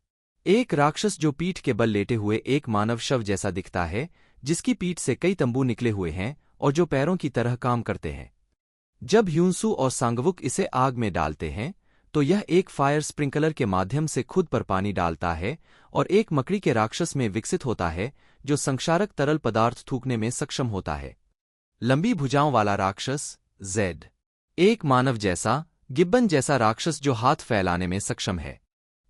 एक राक्षस जो पीठ के बल लेटे हुए एक मानव शव जैसा दिखता है, जिसकी पीठ से कई तंबू निकले हुए हैं और जो पैरों की तरह काम करते हैं। जब ह्यूंसू और सांगवुक इसे आग में डालते हैं तो यह एक फायर स्प्रिंकलर के माध्यम से खुद पर पानी डालता है और एक मकड़ी के राक्षस में विकसित होता है जो संक्षारक तरल पदार्थ थूकने में सक्षम होता है। लंबी भुजाओं वाला राक्षस जेड। एक मानव जैसा, गिब्बन जैसा राक्षस जो हाथ फैलाने में सक्षम है।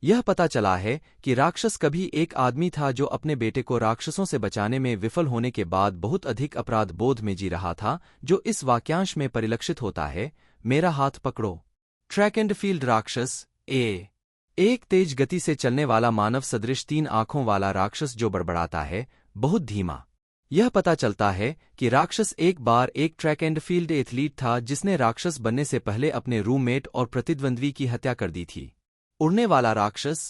यह पता चला है कि राक्षस कभी एक आदमी था जो अपने बेटे को राक्षसों से बचाने में विफल होने के बाद बहुत अधिक अपराध बोध में जी रहा था, जो इस वाक्यांश में परिलक्षित होता है, मेरा हाथ पकड़ो। ट्रैक एंड फील्ड राक्षस ए। एक तेज गति से चलने वाला मानव सदृश 3 आंखों वाला राक्षस जो बड़बड़ाता है, बहुत धीमा। यह पता चलता है कि राक्षस एक बार एक ट्रैक एंड फील्ड एथलीट था जिसने राक्षस बनने से पहले अपने रूममेट और प्रतिद्वंद्वी की हत्या कर दी थी। उड़ने वाला राक्षस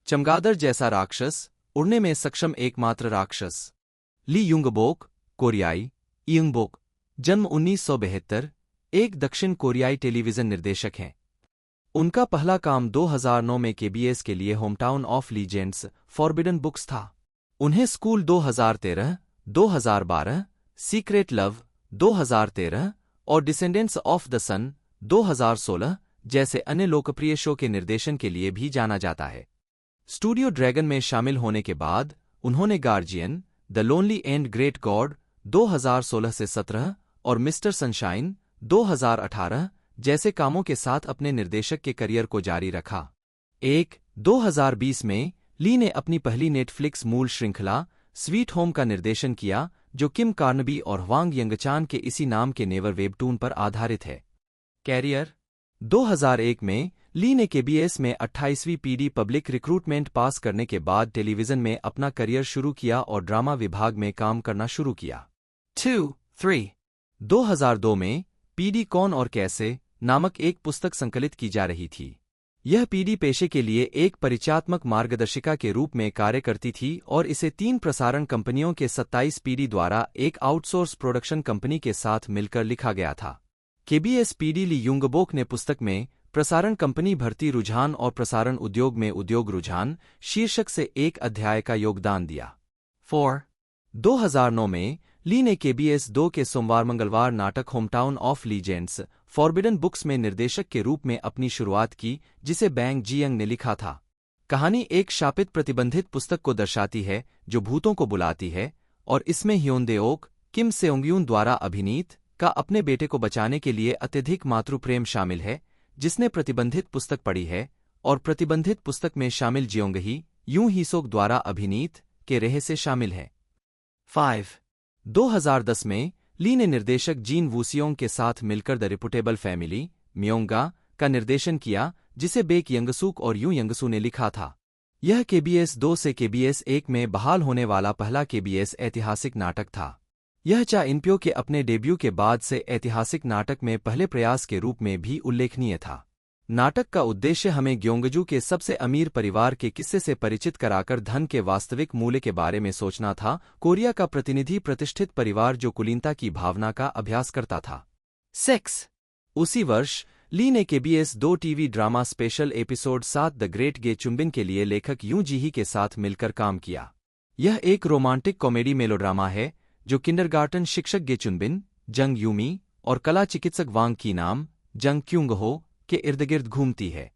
चमगादड़ जैसा राक्षस, उड़ने में सक्षम एकमात्र राक्षस। ली युंगबोक, कोरियाई इयुंगबोक। जन्म 1972, एक दक्षिण कोरियाई टेलीविजन निर्देशक हैं। उनका पहला काम 2009 में केबीएस के लिए hometown of legends forbidden books था। उन्हें स्कूल 2013, 2012, सीक्रेट लव 2013 और डिसेंडेंट्स ऑफ द सन 2016 जैसे अन्य लोकप्रिय शो के निर्देशन के लिए भी जाना जाता है। स्टूडियो ड्रैगन में शामिल होने के बाद उन्होंने guardian, the lonely and great God 2016 से 17 और मिस्टर सनशाइन 2018 जैसे कामों के साथ अपने निर्देशक के करियर को जारी रखा। 2020 में ली ने अपनी पहली नेटफ्लिक्स मूल श्रृंखला स्वीट होम का निर्देशन किया, जो किम कार्नबी और ह्वांग यंगचान के इसी नाम के नेवर वेबटून पर आधारित है। कैरियर 2001 में ली ने केबीएस में 28वीं पीडी पब्लिक रिक्रूटमेंट पास करने के बाद टेलीविजन में अपना करियर शुरू किया और ड्रामा विभाग में काम करना शुरू किया। 2002 में पीडी कौन और कैसे नामक एक पुस्तक संकलित की जा रही थी। यह पीडी पेशे के लिए एक परिचयात्मक मार्गदर्शिका के रूप में कार्य करती थी और इसे 3 प्रसारण कंपनियों के 27 पीडी द्वारा एक आउटसोर्स प्रोडक्शन कंपनी के साथ मिलकर लिखा गया था। केबीएस पीडी ली युंगबोक ने पुस्तक में प्रसारण कंपनी भर्ती रुझान और प्रसारण उद्योग में उद्योग रुझान शीर्षक से एक अध्याय का योगदान दिया। 2009 में ली ने केबीएस 2 के सोमवार मंगलवार नाटक hometown of legends forbidden books में निर्देशक के रूप में अपनी शुरुआत की, जिसे बैंग जियंग ने लिखा था। कहानी एक शापित प्रतिबंधित पुस्तक को दर्शाती है जो भूतों को बुलाती है और इसमें ह्योनदेओक, किम सेओंगयून द्वारा अभिनीत का अपने बेटे को बचाने के लिए अत्यधिक मातृप्रेम शामिल है, जिसने प्रतिबंधित पुस्तक पढ़ी है, और प्रतिबंधित पुस्तक में शामिल जियोंगही यूं हीसोक द्वारा अभिनीत के रहस्य शामिल है। 2010 में ली ने निर्देशक जीन वूसियोंग के साथ मिलकर द रिपुटेबल फैमिली म्योंगा का निर्देशन किया, जिसे बेक यंगसूक और यूं यंगसू ने लिखा था। यह केबीएस 2 से केबीएस 1 में बहाल होने वाला पहला केबीएस ऐतिहासिक नाटक था। यह चा इनप्यो के अपने डेब्यू के बाद से ऐतिहासिक नाटक में पहले प्रयास के रूप में भी उल्लेखनीय था। नाटक का उद्देश्य हमें ग्योंगजू के सबसे अमीर परिवार के किस्से से परिचित कराकर धन के वास्तविक मूल्य के बारे में सोचना था। कोरिया का प्रतिनिधि प्रतिष्ठित परिवार जो कुलीनता की भावना का अभ्यास करता था। सेक्स उसी वर्ष ली ने KBS 2 TV drama special episode 7 the great gay चुम्बिन के लिए लेखक यूं जीही के साथ मिलकर काम किया। यह एक रोमांटिक कॉमेडी मेलोड्रामा है जो किंडरगार्टन शिक्षक गे चुनबिन, जंग यूमी और कला चिकित्सक वांग की नाम जंग क्यूंगहो के इर्दगिर्द घूमती है।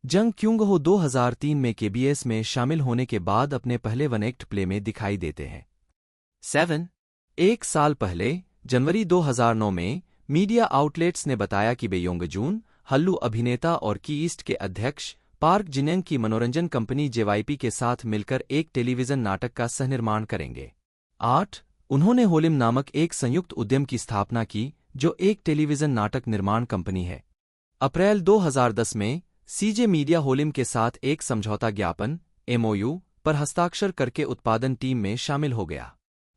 जंग क्यूंगहो 2003 में केबीएस में शामिल होने के बाद अपने पहले वन एक्ट प्ले में दिखाई देते हैं। 7 एक साल पहले जनवरी 2009 में मीडिया आउटलेट्स ने बताया कि वे योंगजून, हल्लू अभिनेता और की ईस्ट के अध्यक्ष पार्क जिनेंग की मनोरंजन कंपनी जेवाईपी के साथ मिलकर एक टेलीविजन नाटक का सहनिर्माण करेंगे। 8 उन्होंने होलिम नामक एक संयुक्त उद्यम की स्थापना की जो एक टेलीविजन नाटक निर्माण कंपनी है। अप्रैल 2010 में सीजे मीडिया होलिम के साथ एक समझौता ज्ञापन MOU पर हस्ताक्षर करके उत्पादन टीम में शामिल हो गया।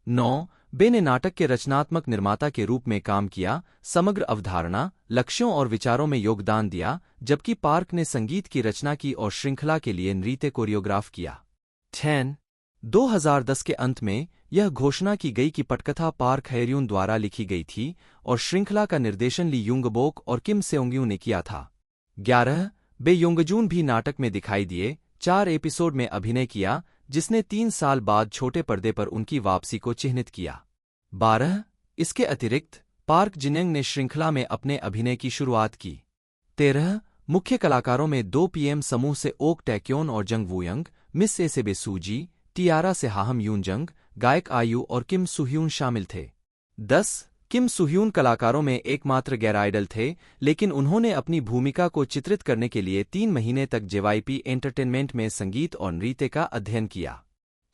9 बे ने नाटक के रचनात्मक निर्माता के रूप में काम किया, समग्र अवधारणा, लक्ष्यों और विचारों में योगदान दिया, जबकि पार्क ने संगीत की रचना की और श्रृंखला के लिए नृत्य कोरियोग्राफ किया। 10 2010 के अंत में यह घोषणा की गई कि पटकथा पार्क हैर्यून द्वारा लिखी गई थी और श्रृंखला का निर्देशन ली युंगबोक और किम सेओंग्यू ने किया था। 11 बे योंगजून भी नाटक में दिखाई दिए, 4 एपिसोड में अभिनय किया, जिसने 3 साल बाद छोटे पर्दे पर उनकी वापसी को चिह्नित किया। 12 इसके अतिरिक्त पार्क जिनेंग ने श्रृंखला में अपने अभिनय की शुरुआत की। 13 मुख्य कलाकारों में 2 PM समूह से ओक टैक्योन और जंग वूयंग, मिस से सूजी, टियारा से हाहम यूनजंग, गायक आयु और किम सुह्यून शामिल थे। 10 किम सुह्यून कलाकारों में एकमात्र गैर आइडल थे, लेकिन उन्होंने अपनी भूमिका को चित्रित करने के लिए 3 महीने तक जेवाईपी एंटरटेनमेंट में संगीत और नृत्य का अध्ययन किया।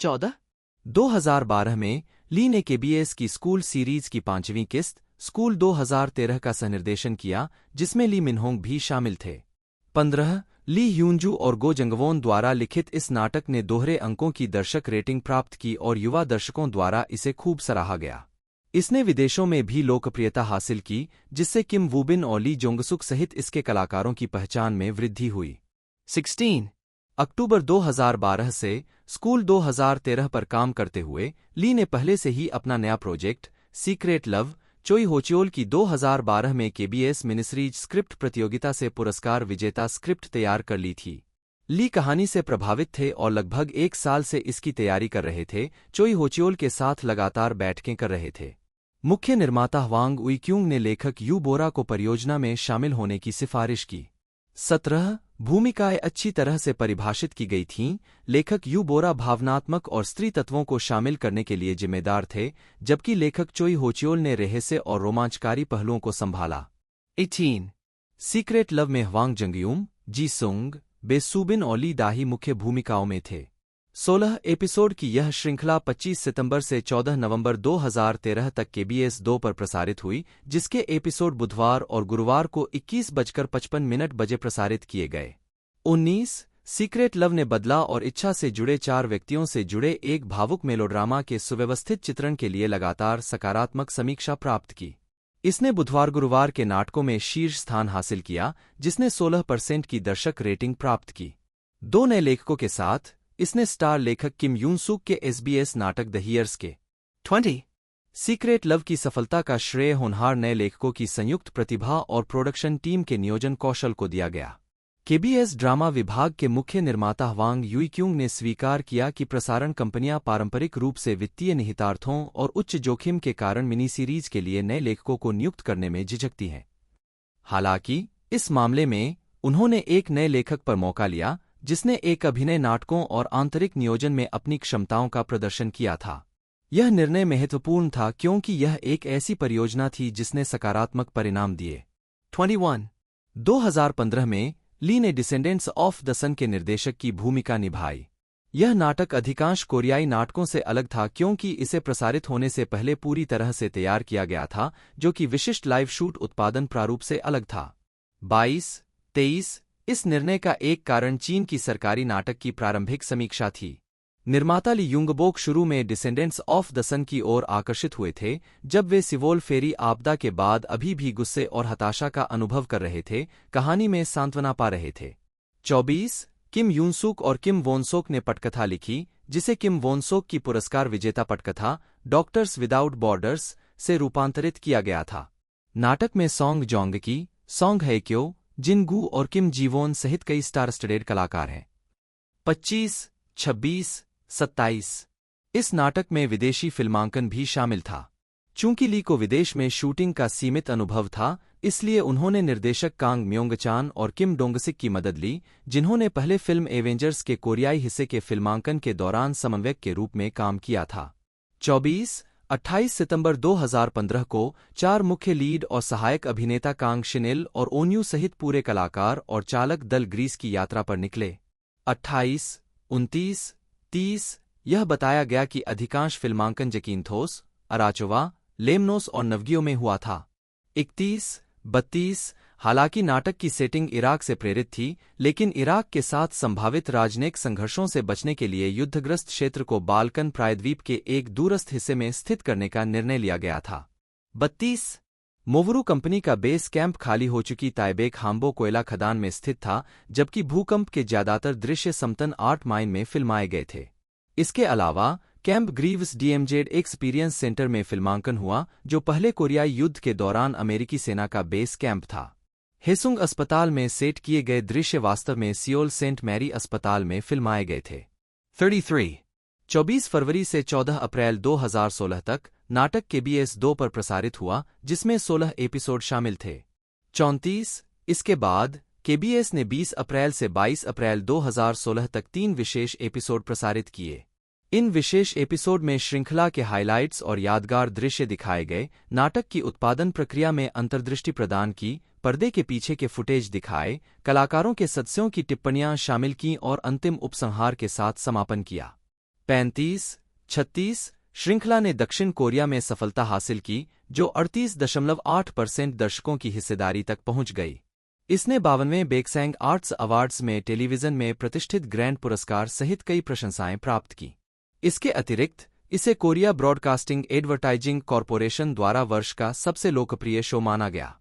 14 2012 में ली ने केबीएस की स्कूल सीरीज की 5वीं किस्त स्कूल 2013 का सहनिर्देशन किया, जिसमें ली मिनहोंग भी शामिल थे। 15 ली ह्यूंजू और गो जंगवोन द्वारा लिखित इस नाटक ने दोहरे अंकों की दर्शक रेटिंग प्राप्त की और युवा दर्शकों द्वारा इसे खूब सराहा गया। इसने विदेशों में भी लोकप्रियता हासिल की, जिससे किम वूबिन और ली जोंगसुक सहित इसके कलाकारों की पहचान में वृद्धि हुई। 16 अक्टूबर 2012 से स्कूल 2013 पर काम करते हुए ली ने पहले से ही अपना नया प्रोजेक्ट सीक्रेट लव चोई होचियोल की 2012 में केबीएस मिनिसीरीज स्क्रिप्ट प्रतियोगिता से पुरस्कार विजेता स्क्रिप्ट तैयार कर ली थी। ली कहानी से प्रभावित थे और लगभग 1 साल से इसकी तैयारी कर रहे थे। चोई होचियोल के साथ लगातार बैठकें कर रहे थे। मुख्य निर्माता हवांग उइक्यूंग ने लेखक यू बोरा को परियोजना में शामिल होने की सिफारिश की। 17 भूमिकाएं अच्छी तरह से परिभाषित की गई थीं। लेखक यू बोरा भावनात्मक और स्त्री तत्वों को शामिल करने के लिए जिम्मेदार थे, जबकि लेखक चोई होचियोल ने रहस्य और रोमांचकारी पहलुओं को संभाला। 18 सीक्रेट लव में हवांग जंगयूम, जी सुंग, बेसुबिन और ली दाही मुख्य भूमिकाओं में थे। 16 एपिसोड की यह श्रृंखला 25 सितंबर से 14 नवंबर 2013 तक केबीएस 2 पर प्रसारित हुई, जिसके एपिसोड बुधवार और गुरुवार को 21:55 बजे प्रसारित किए गए। 19 सीक्रेट लव ने बदला और इच्छा से जुड़े 4 व्यक्तियों से जुड़े एक भावुक मेलोड्रामा के सुव्यवस्थित चित्रण के लिए लगातार सकारात्मक समीक्षा प्राप्त की। इसने बुधवार-गुरुवार के नाटकों में शीर्ष स्थान हासिल किया, जिसने 16% की दर्शक रेटिंग प्राप्त की। 2 नए लेखकों के साथ इसने स्टार लेखक किम यून-सूक के SBS नाटक द हियर्स के 20 सीक्रेट लव की सफलता का श्रेय होनहार नए लेखकों की संयुक्त प्रतिभा और प्रोडक्शन टीम के नियोजन कौशल को दिया गया। केबीएस ड्रामा विभाग के मुख्य निर्माता हवांग युइक्यूंग ने स्वीकार किया कि प्रसारण कंपनियां पारंपरिक रूप से वित्तीय निहितार्थों और उच्च जोखिम के कारण मिनी सीरीज के लिए नए लेखकों को नियुक्त करने में झिझकती हैं। हालांकि इस मामले में उन्होंने एक नए लेखक पर मौका लिया, जिसने एक अभिनय नाटकों और आंतरिक नियोजन में अपनी क्षमताओं का प्रदर्शन किया था। यह निर्णय महत्वपूर्ण था क्योंकि यह एक ऐसी परियोजना थी जिसने सकारात्मक परिणाम दिए। 21 2015 में ली ने डिसेंडेंट्स ऑफ द सन के निर्देशक की भूमिका निभाई। यह नाटक अधिकांश कोरियाई नाटकों से अलग था क्योंकि इसे प्रसारित होने से पहले पूरी तरह से तैयार किया गया था, जो कि विशिष्ट लाइव शूट उत्पादन प्रारूप से अलग था। 22-23 इस निर्णय का एक कारण चीन की सरकारी नाटक की प्रारंभिक समीक्षा थी। निर्माता ली युंगबोक शुरू में डिसेंडेंट्स ऑफ द सन की ओर आकर्षित हुए थे, जब वे सिवोल फेरी आपदा के बाद अभी भी गुस्से और हताशा का अनुभव कर रहे थे, कहानी में सांत्वना पा रहे थे। 24 किम यूनसूक और किम वोनसोक ने पटकथा लिखी, जिसे किम वोनसोक की पुरस्कार विजेता पटकथा डॉक्टर्स विदाउट बॉर्डर्स से रूपांतरित किया गया था। नाटक में सॉन्ग जोंग की सॉन्ग है क्यों, जिन गू और किम जीवोन सहित कई स्टार स्टडेड कलाकार हैं। 25, 26, 27 इस नाटक में विदेशी फिल्मांकन भी शामिल था। चूंकि ली को विदेश में शूटिंग का सीमित अनुभव था, इसलिए उन्होंने निर्देशक कांग म्योंग-चान और किम डोंग-सिक की मदद ली, जिन्होंने पहले फिल्म एवेंजर्स के कोरियाई हिस्से के फिल्मांकन के दौरान समन्वयक के रूप में काम किया था। 28 सितंबर 2015 को 4 मुख्य लीड और सहायक अभिनेता कांग शिनेल और ओन्यू सहित पूरे कलाकार और चालक दल ग्रीस की यात्रा पर निकले। 28, 29, 30 यह बताया गया कि अधिकांश फिल्मांकन जकीन्थोस, अराचोवा, लेमनोस और नवगियो में हुआ था। 31, 32 हालांकि नाटक की सेटिंग इराक से प्रेरित थी, लेकिन इराक के साथ संभावित राजनयिक संघर्षों से बचने के लिए युद्धग्रस्त क्षेत्र को बाल्कन प्रायद्वीप के एक दूरस्थ हिस्से में स्थित करने का निर्णय लिया गया था। 32 मोवरू कंपनी का बेस कैंप खाली हो चुकी ताइबेक हाम्बो कोयला खदान में स्थित था, जबकि भूकंप के ज्यादातर दृश्य समतन आर्ट माइन में फिल्माए गए थे। इसके अलावा camp Greaves DMZ experience centre में फिल्मांकन हुआ, जो पहले कोरियाई युद्ध के दौरान अमेरिकी सेना का बेस कैंप था। हेसुंग अस्पताल में सेट किए गए दृश्य वास्तव में सियोल सेंट मैरी अस्पताल में फिल्माए गए थे। 33 24 फरवरी से 14 अप्रैल 2016 तक नाटक KBS 2 पर प्रसारित हुआ, जिसमें 16 एपिसोड शामिल थे। 34 इसके बाद KBS ने 20 अप्रैल से 22 अप्रैल 2016 तक 3 विशेष एपिसोड प्रसारित किए। इन विशेष एपिसोड में श्रृंखला के हाइलाइट्स और यादगार दृश्य दिखाए गए, नाटक की उत्पादन प्रक्रिया में अंतर्दृष्टि प्रदान की, पर्दे के पीछे के फुटेज दिखाए, कलाकारों के सदस्यों की टिप्पणियां शामिल की और अंतिम उपसंहार के साथ समापन किया। 35, 36 श्रृंखला ने दक्षिण कोरिया में सफलता हासिल की, जो 38.8% दर्शकों की हिस्सेदारी तक पहुंच गई। इसने 52वें बेक्सैंग आर्ट्स अवार्ड्स में टेलीविजन में प्रतिष्ठित ग्रैंड पुरस्कार सहित कई प्रशंसाएं प्राप्त की। इसके अतिरिक्त इसे कोरिया ब्रॉडकास्टिंग एडवर्टाइजिंग कॉरपोरेशन द्वारा वर्ष का सबसे लोकप्रिय शो माना गया।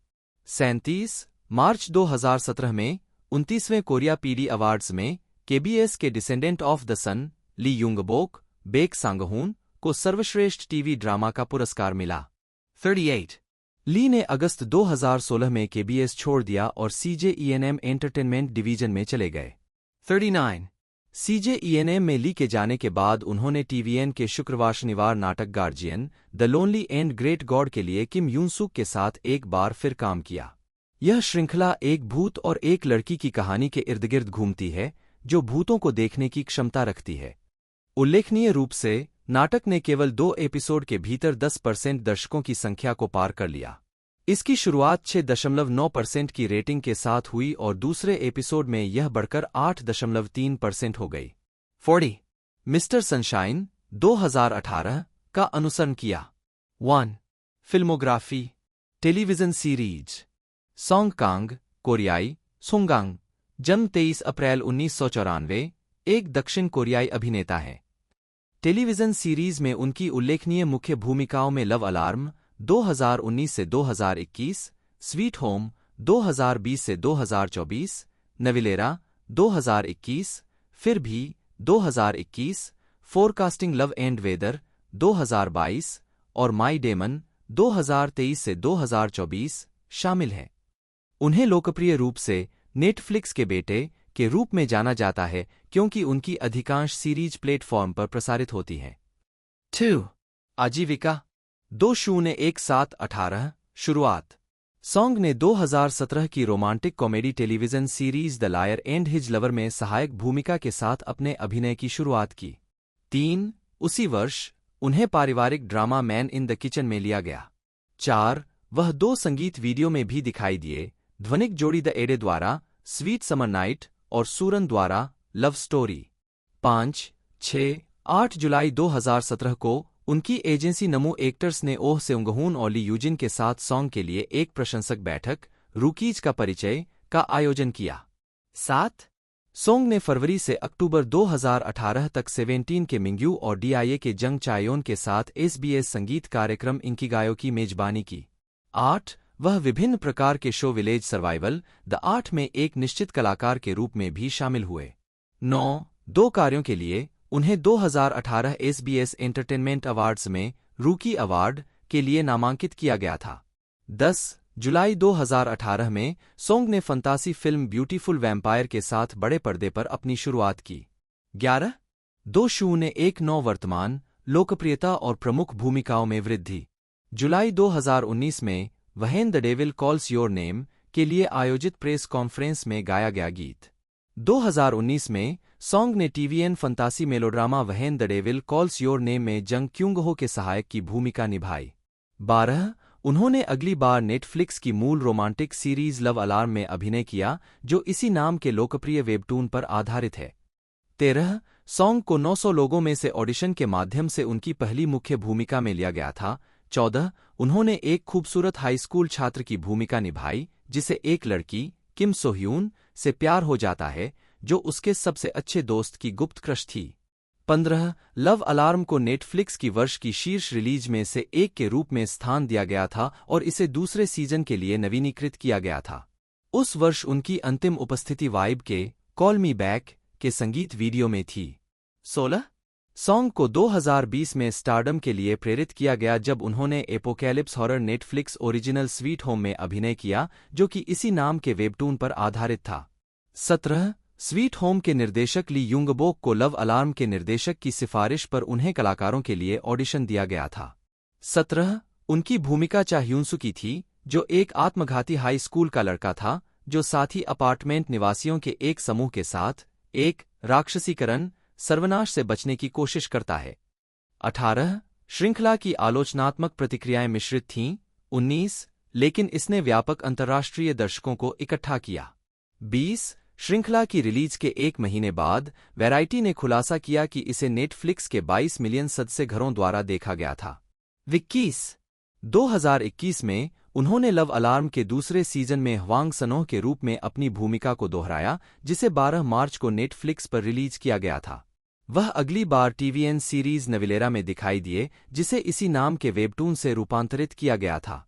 37 मार्च 2017 में 29वें कोरिया PD अवार्ड्स में KBS के descendant of the sun, Lee Yungbok, Baek Sanghoon को सर्वश्रेष्ठ टीवी ड्रामा का पुरस्कार मिला। 38 ली ने अगस्त 2016 में KBS छोड़ दिया और CJENM एंटरटेनमेंट डिवीजन में चले गए। 39 CJENM में ली के जाने के बाद उन्होंने TVN के शुक्रवार शनिवार नाटक guardian, the lonely and great God के लिए किम यून सुक के साथ एक बार फिर काम किया। यह श्रृंखला एक भूत और एक लड़की की कहानी के इर्दगिर्द घूमती है, जो भूतों को देखने की क्षमता रखती है। उल्लेखनीय रूप से नाटक ने केवल 2 एपिसोड के भीतर 10% दर्शकों की संख्या को पार कर लिया। इसकी शुरुआत 6.9% की रेटिंग के साथ हुई और दूसरे एपिसोड में यह बढ़कर 8.3% हो गई। 40 मिस्टर सनशाइन 2018 का अनुसरण किया। 1 filmography television series Song Kang, कोरियाई, सुंगांग, जन्म 23 अप्रैल 1994, एक दक्षिण कोरियाई अभिनेता है। टेलीविजन सीरीज में उनकी उल्लेखनीय मुख्य भूमिकाओं में लव अलार्म 2019 से 2021, स्वीट होम 2020 से 2024, नविलेरा 2021, फिर भी 2021, फोरकास्टिंग लव एंड वेदर 2022 और माई डेमन 2023 से 2024 शामिल हैं। उन्हें लोकप्रिय रूप से नेटफ्लिक्स के बेटे के रूप में जाना जाता है, क्योंकि उनकी अधिकांश सीरीज प्लेटफॉर्म पर प्रसारित होती हैं। 2 आजीविका 2017-18 शुरुआत सॉन्ग ने 2017 की romantic comedy television series the lawyer and his lover में सहायक भूमिका के साथ अपने अभिनय की शुरुआत की। 3 उसी वर्ष उन्हें पारिवारिक drama man in the kitchen में लिया गया। 4 वह 2 संगीत वीडियो में भी दिखाई दिए, ध्वनिक जोड़ी द एडे द्वारा स्वीट समर नाइट और सूरन द्वारा लव स्टोरी। 5, 6, 8 जुलाई 2017 को उनकी एजेंसी नमू एक्टर्स ने ओह सेउंगहून और ली यूजिन के साथ सॉन्ग के लिए एक प्रशंसक बैठक, रूकीज का परिचय, का आयोजन किया। 7 सॉन्ग ने फरवरी से अक्टूबर 2018 तक 17 के मिंग्यू और DIA के जंग चायोन के साथ SBS संगीत कार्यक्रम इंकिगायो की मेजबानी की। 8 वह विभिन्न प्रकार के शो विलेज सर्वाइवल द 8 में एक निश्चित कलाकार के रूप में भी शामिल हुए। 9 2 कार्यों के लिए उन्हें 2018 SBS एंटरटेनमेंट अवार्ड्स में रूकी अवार्ड के लिए नामांकित किया गया था। 10 जुलाई 2018 में सोंग ने फंतासी फिल्म ब्यूटीफुल वैम्पायर के साथ बड़े पर्दे पर अपनी शुरुआत की। 11.2 वर्तमान लोकप्रियता और प्रमुख भूमिकाओं में वृद्धि। जुलाई 2019 में when the devil calls your name के लिए आयोजित प्रेस कॉन्फ्रेंस में गाया गया गीत। 2019 में सोंग ने TVN sports melodrama when the devil calls your name में जंग क्यूंग हो के सहायक की भूमिका निभाई। 12. उन्होंने अगली बार नेटफ्लिक्स की मूल रोमांटिक सीरीज लव अलार्म में अभिनय किया, जो इसी नाम के लोकप्रिय वेबटून पर आधारित है। 13. सोंग को 900 लोगों में से ऑडिशन के माध्यम से उनकी पहली मुख्य भूमिका में लिया गया था। 14. उन्होंने एक खूबसूरत हाई स्कूल छात्र की भूमिका निभाई जिसे एक लड़की किम सोह्यून से प्यार हो जाता है, जो उसके सबसे अच्छे दोस्त की गुप्त क्रश थी। 15. लव अलार्म को नेटफ्लिक्स की वर्ष की शीर्ष रिलीज में से एक के रूप में स्थान दिया गया था और इसे दूसरे सीजन के लिए नवीनीकृत किया गया था। उस वर्ष उनकी अंतिम उपस्थिति वाइब के कॉल मी बैक के संगीत वीडियो में थी। 16. सोंग को 2020 में स्टारडम के लिए प्रेरित किया गया जब उन्होंने apocalypse horror Netflix original sweet home में अभिनय किया, जो कि इसी नाम के वेबटून पर आधारित था। 17. स्वीट होम के निर्देशक ली युंगबोक को लव अलार्म के निर्देशक की सिफारिश पर उन्हें कलाकारों के लिए ऑडिशन दिया गया था। 17. उनकी भूमिका चा ह्यूनसु की थी, जो एक आत्मघाती हाई स्कूल का लड़का था जो साथी अपार्टमेंट निवासियों के एक समूह के साथ एक राक्षसीकरण सर्वनाश से बचने की कोशिश करता है। 18. श्रृंखला की आलोचनात्मक प्रतिक्रियाएं मिश्रित थीं। 19. लेकिन इसने व्यापक अंतर्राष्ट्रीय दर्शकों को इकट्ठा किया। 20. श्रृंखला की रिलीज के एक महीने बाद वैराइटी ने खुलासा किया कि इसे नेटफ्लिक्स के 22 मिलियन सदस्य घरों द्वारा देखा गया था। 21. 2021 में उन्होंने लव अलार्म के दूसरे सीजन में ह्वांग सनोह के रूप में अपनी भूमिका को दोहराया, जिसे 12 मार्च को नेटफ्लिक्स पर रिलीज किया गया था। वह अगली बार टीवीएन सीरीज नविलेरा में दिखाई दिए, जिसे इसी नाम के वेबटून से रूपांतरित किया गया था।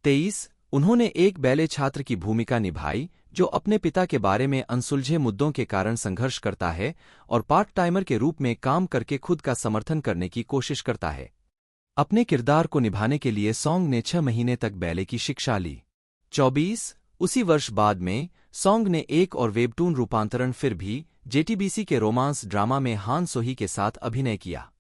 23. उन्होंने एक बैले छात्र की भूमिका निभाई जो अपने पिता के बारे में अनसुलझे मुद्दों के कारण संघर्ष करता है और पार्ट टाइमर के रूप में काम करके खुद का समर्थन करने की कोशिश करता है। अपने किरदार को निभाने के लिए सोंग ने 6 महीने तक बैले की शिक्षा ली। 24. उसी वर्ष बाद में सोंग ने एक और वेबटून रूपांतरण फिर भी जेटीबीसी के रोमांस ड्रामा में हान सोही के साथ अभिनय किया।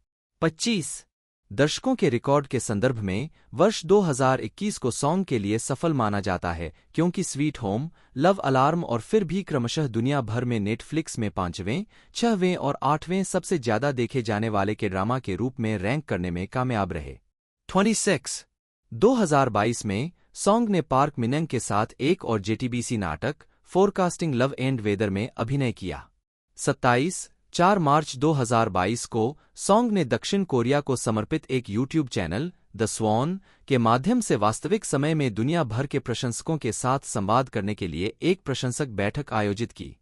25. दर्शकों के रिकॉर्ड के संदर्भ में वर्ष 2021 को सोंग के लिए सफल माना जाता है, क्योंकि स्वीट होम, लव अलार्म और फिर भी क्रमशः दुनिया भर में नेटफ्लिक्स में 5वें, 6वें और 8वें सबसे ज्यादा देखे जाने वाले के ड्रामा के रूप में रैंक करने में कामयाब रहे। 26. 2022 में सोंग ने पार्क मिनंग के साथ एक और जेटीबीसी नाटक फोरकास्टिंग लव एंड वेदर में अभिनय किया। 27. 4 मार्च 2022 को सोंग ने दक्षिण कोरिया को समर्पित एक यूट्यूब चैनल द स्वॉन के माध्यम से वास्तविक समय में दुनिया भर के प्रशंसकों के साथ संवाद करने के लिए एक प्रशंसक बैठक आयोजित की।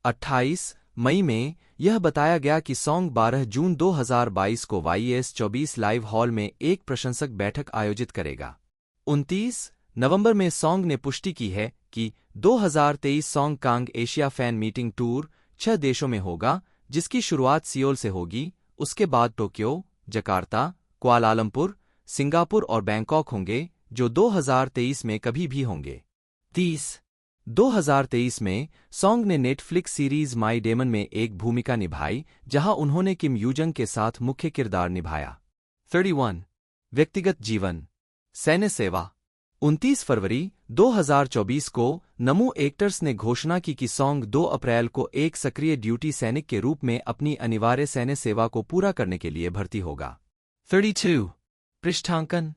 28 मई में यह बताया गया कि सोंग 12 जून 2022 को YES24 लाइव हॉल में एक प्रशंसक बैठक आयोजित करेगा। 29 नवंबर में सोंग ने पुष्टि की है कि 2023 Song Kang Asia fan meeting tour 6 देशों में होगा, जिसकी शुरुआत सियोल से होगी। उसके बाद टोक्यो, जकार्ता, कुआलालंपुर, सिंगापुर और बैंकॉक होंगे, जो 2023 में कभी भी होंगे। 30 2023 में सोंग ने नेटफ्लिक्स सीरीज माई डेमन में एक भूमिका निभाई, जहां उन्होंने किम यूजंग के साथ मुख्य किरदार निभाया। 31 व्यक्तिगत जीवन, सैन्य सेवा। 29 फरवरी 2024 को नमू एक्टर्स ने घोषणा की कि सोंग 2 अप्रैल को एक सक्रिय ड्यूटी सैनिक के रूप में अपनी अनिवार्य सैन्य सेवा को पूरा करने के लिए भर्ती होगा। 32 पृष्ठांकन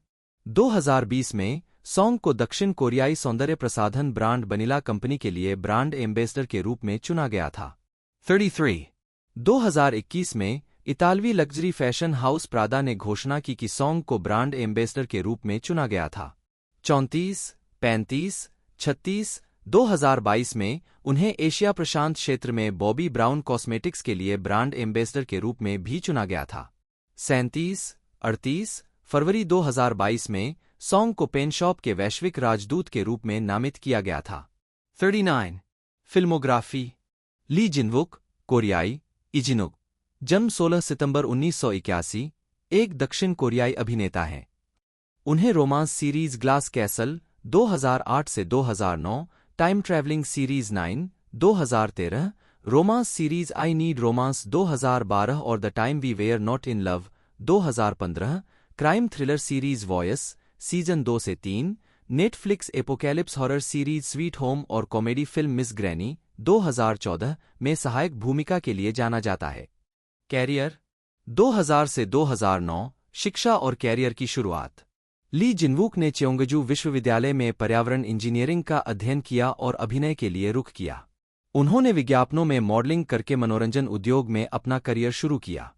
2020 में सोंग को दक्षिण कोरियाई सौंदर्य प्रसाधन ब्रांड बनिला कंपनी के लिए ब्रांड एम्बेसडर के रूप में चुना गया था। 33 2021 में इतालवी लग्जरी फैशन हाउस प्रादा ने घोषणा की कि सोंग को ब्रांड एम्बेसडर के रूप में चुना गया था। 34 35 36 2022 में उन्हें एशिया प्रशांत क्षेत्र में बॉबी ब्राउन कॉस्मेटिक्स के लिए ब्रांड एम्बेसडर के रूप में भी चुना गया था। 37 38 फरवरी 2022 में सोंग को पेनशॉप के वैश्विक राजदूत के रूप में नामित किया गया था। 39 फिल्मोग्राफी ली जिनवुक, कोरियाई, इजिनुक, जन्म 16 सितंबर 1981, एक दक्षिण कोरियाई अभिनेता हैं। उन्हें रोमांस सीरीज ग्लास कैसल 2008 से 2009, time travelling series 9, 2013, romance series I need romance 2012 और the time we were not in love 2015, crime thriller series voice season 2 से 3, Netflix apocalypse horror series sweet home और कॉमेडी फिल्म मिस ग्रैनी 2014 में सहायक भूमिका के लिए जाना जाता है। कैरियर 2000 से 2009, शिक्षा और कैरियर की शुरुआत। ली जिनवूक ने चेओंगजू विश्वविद्यालय में पर्यावरण इंजीनियरिंग का अध्ययन किया और अभिनय के लिए रुख किया। उन्होंने विज्ञापनों में मॉडलिंग करके मनोरंजन उद्योग में अपना करियर शुरू किया।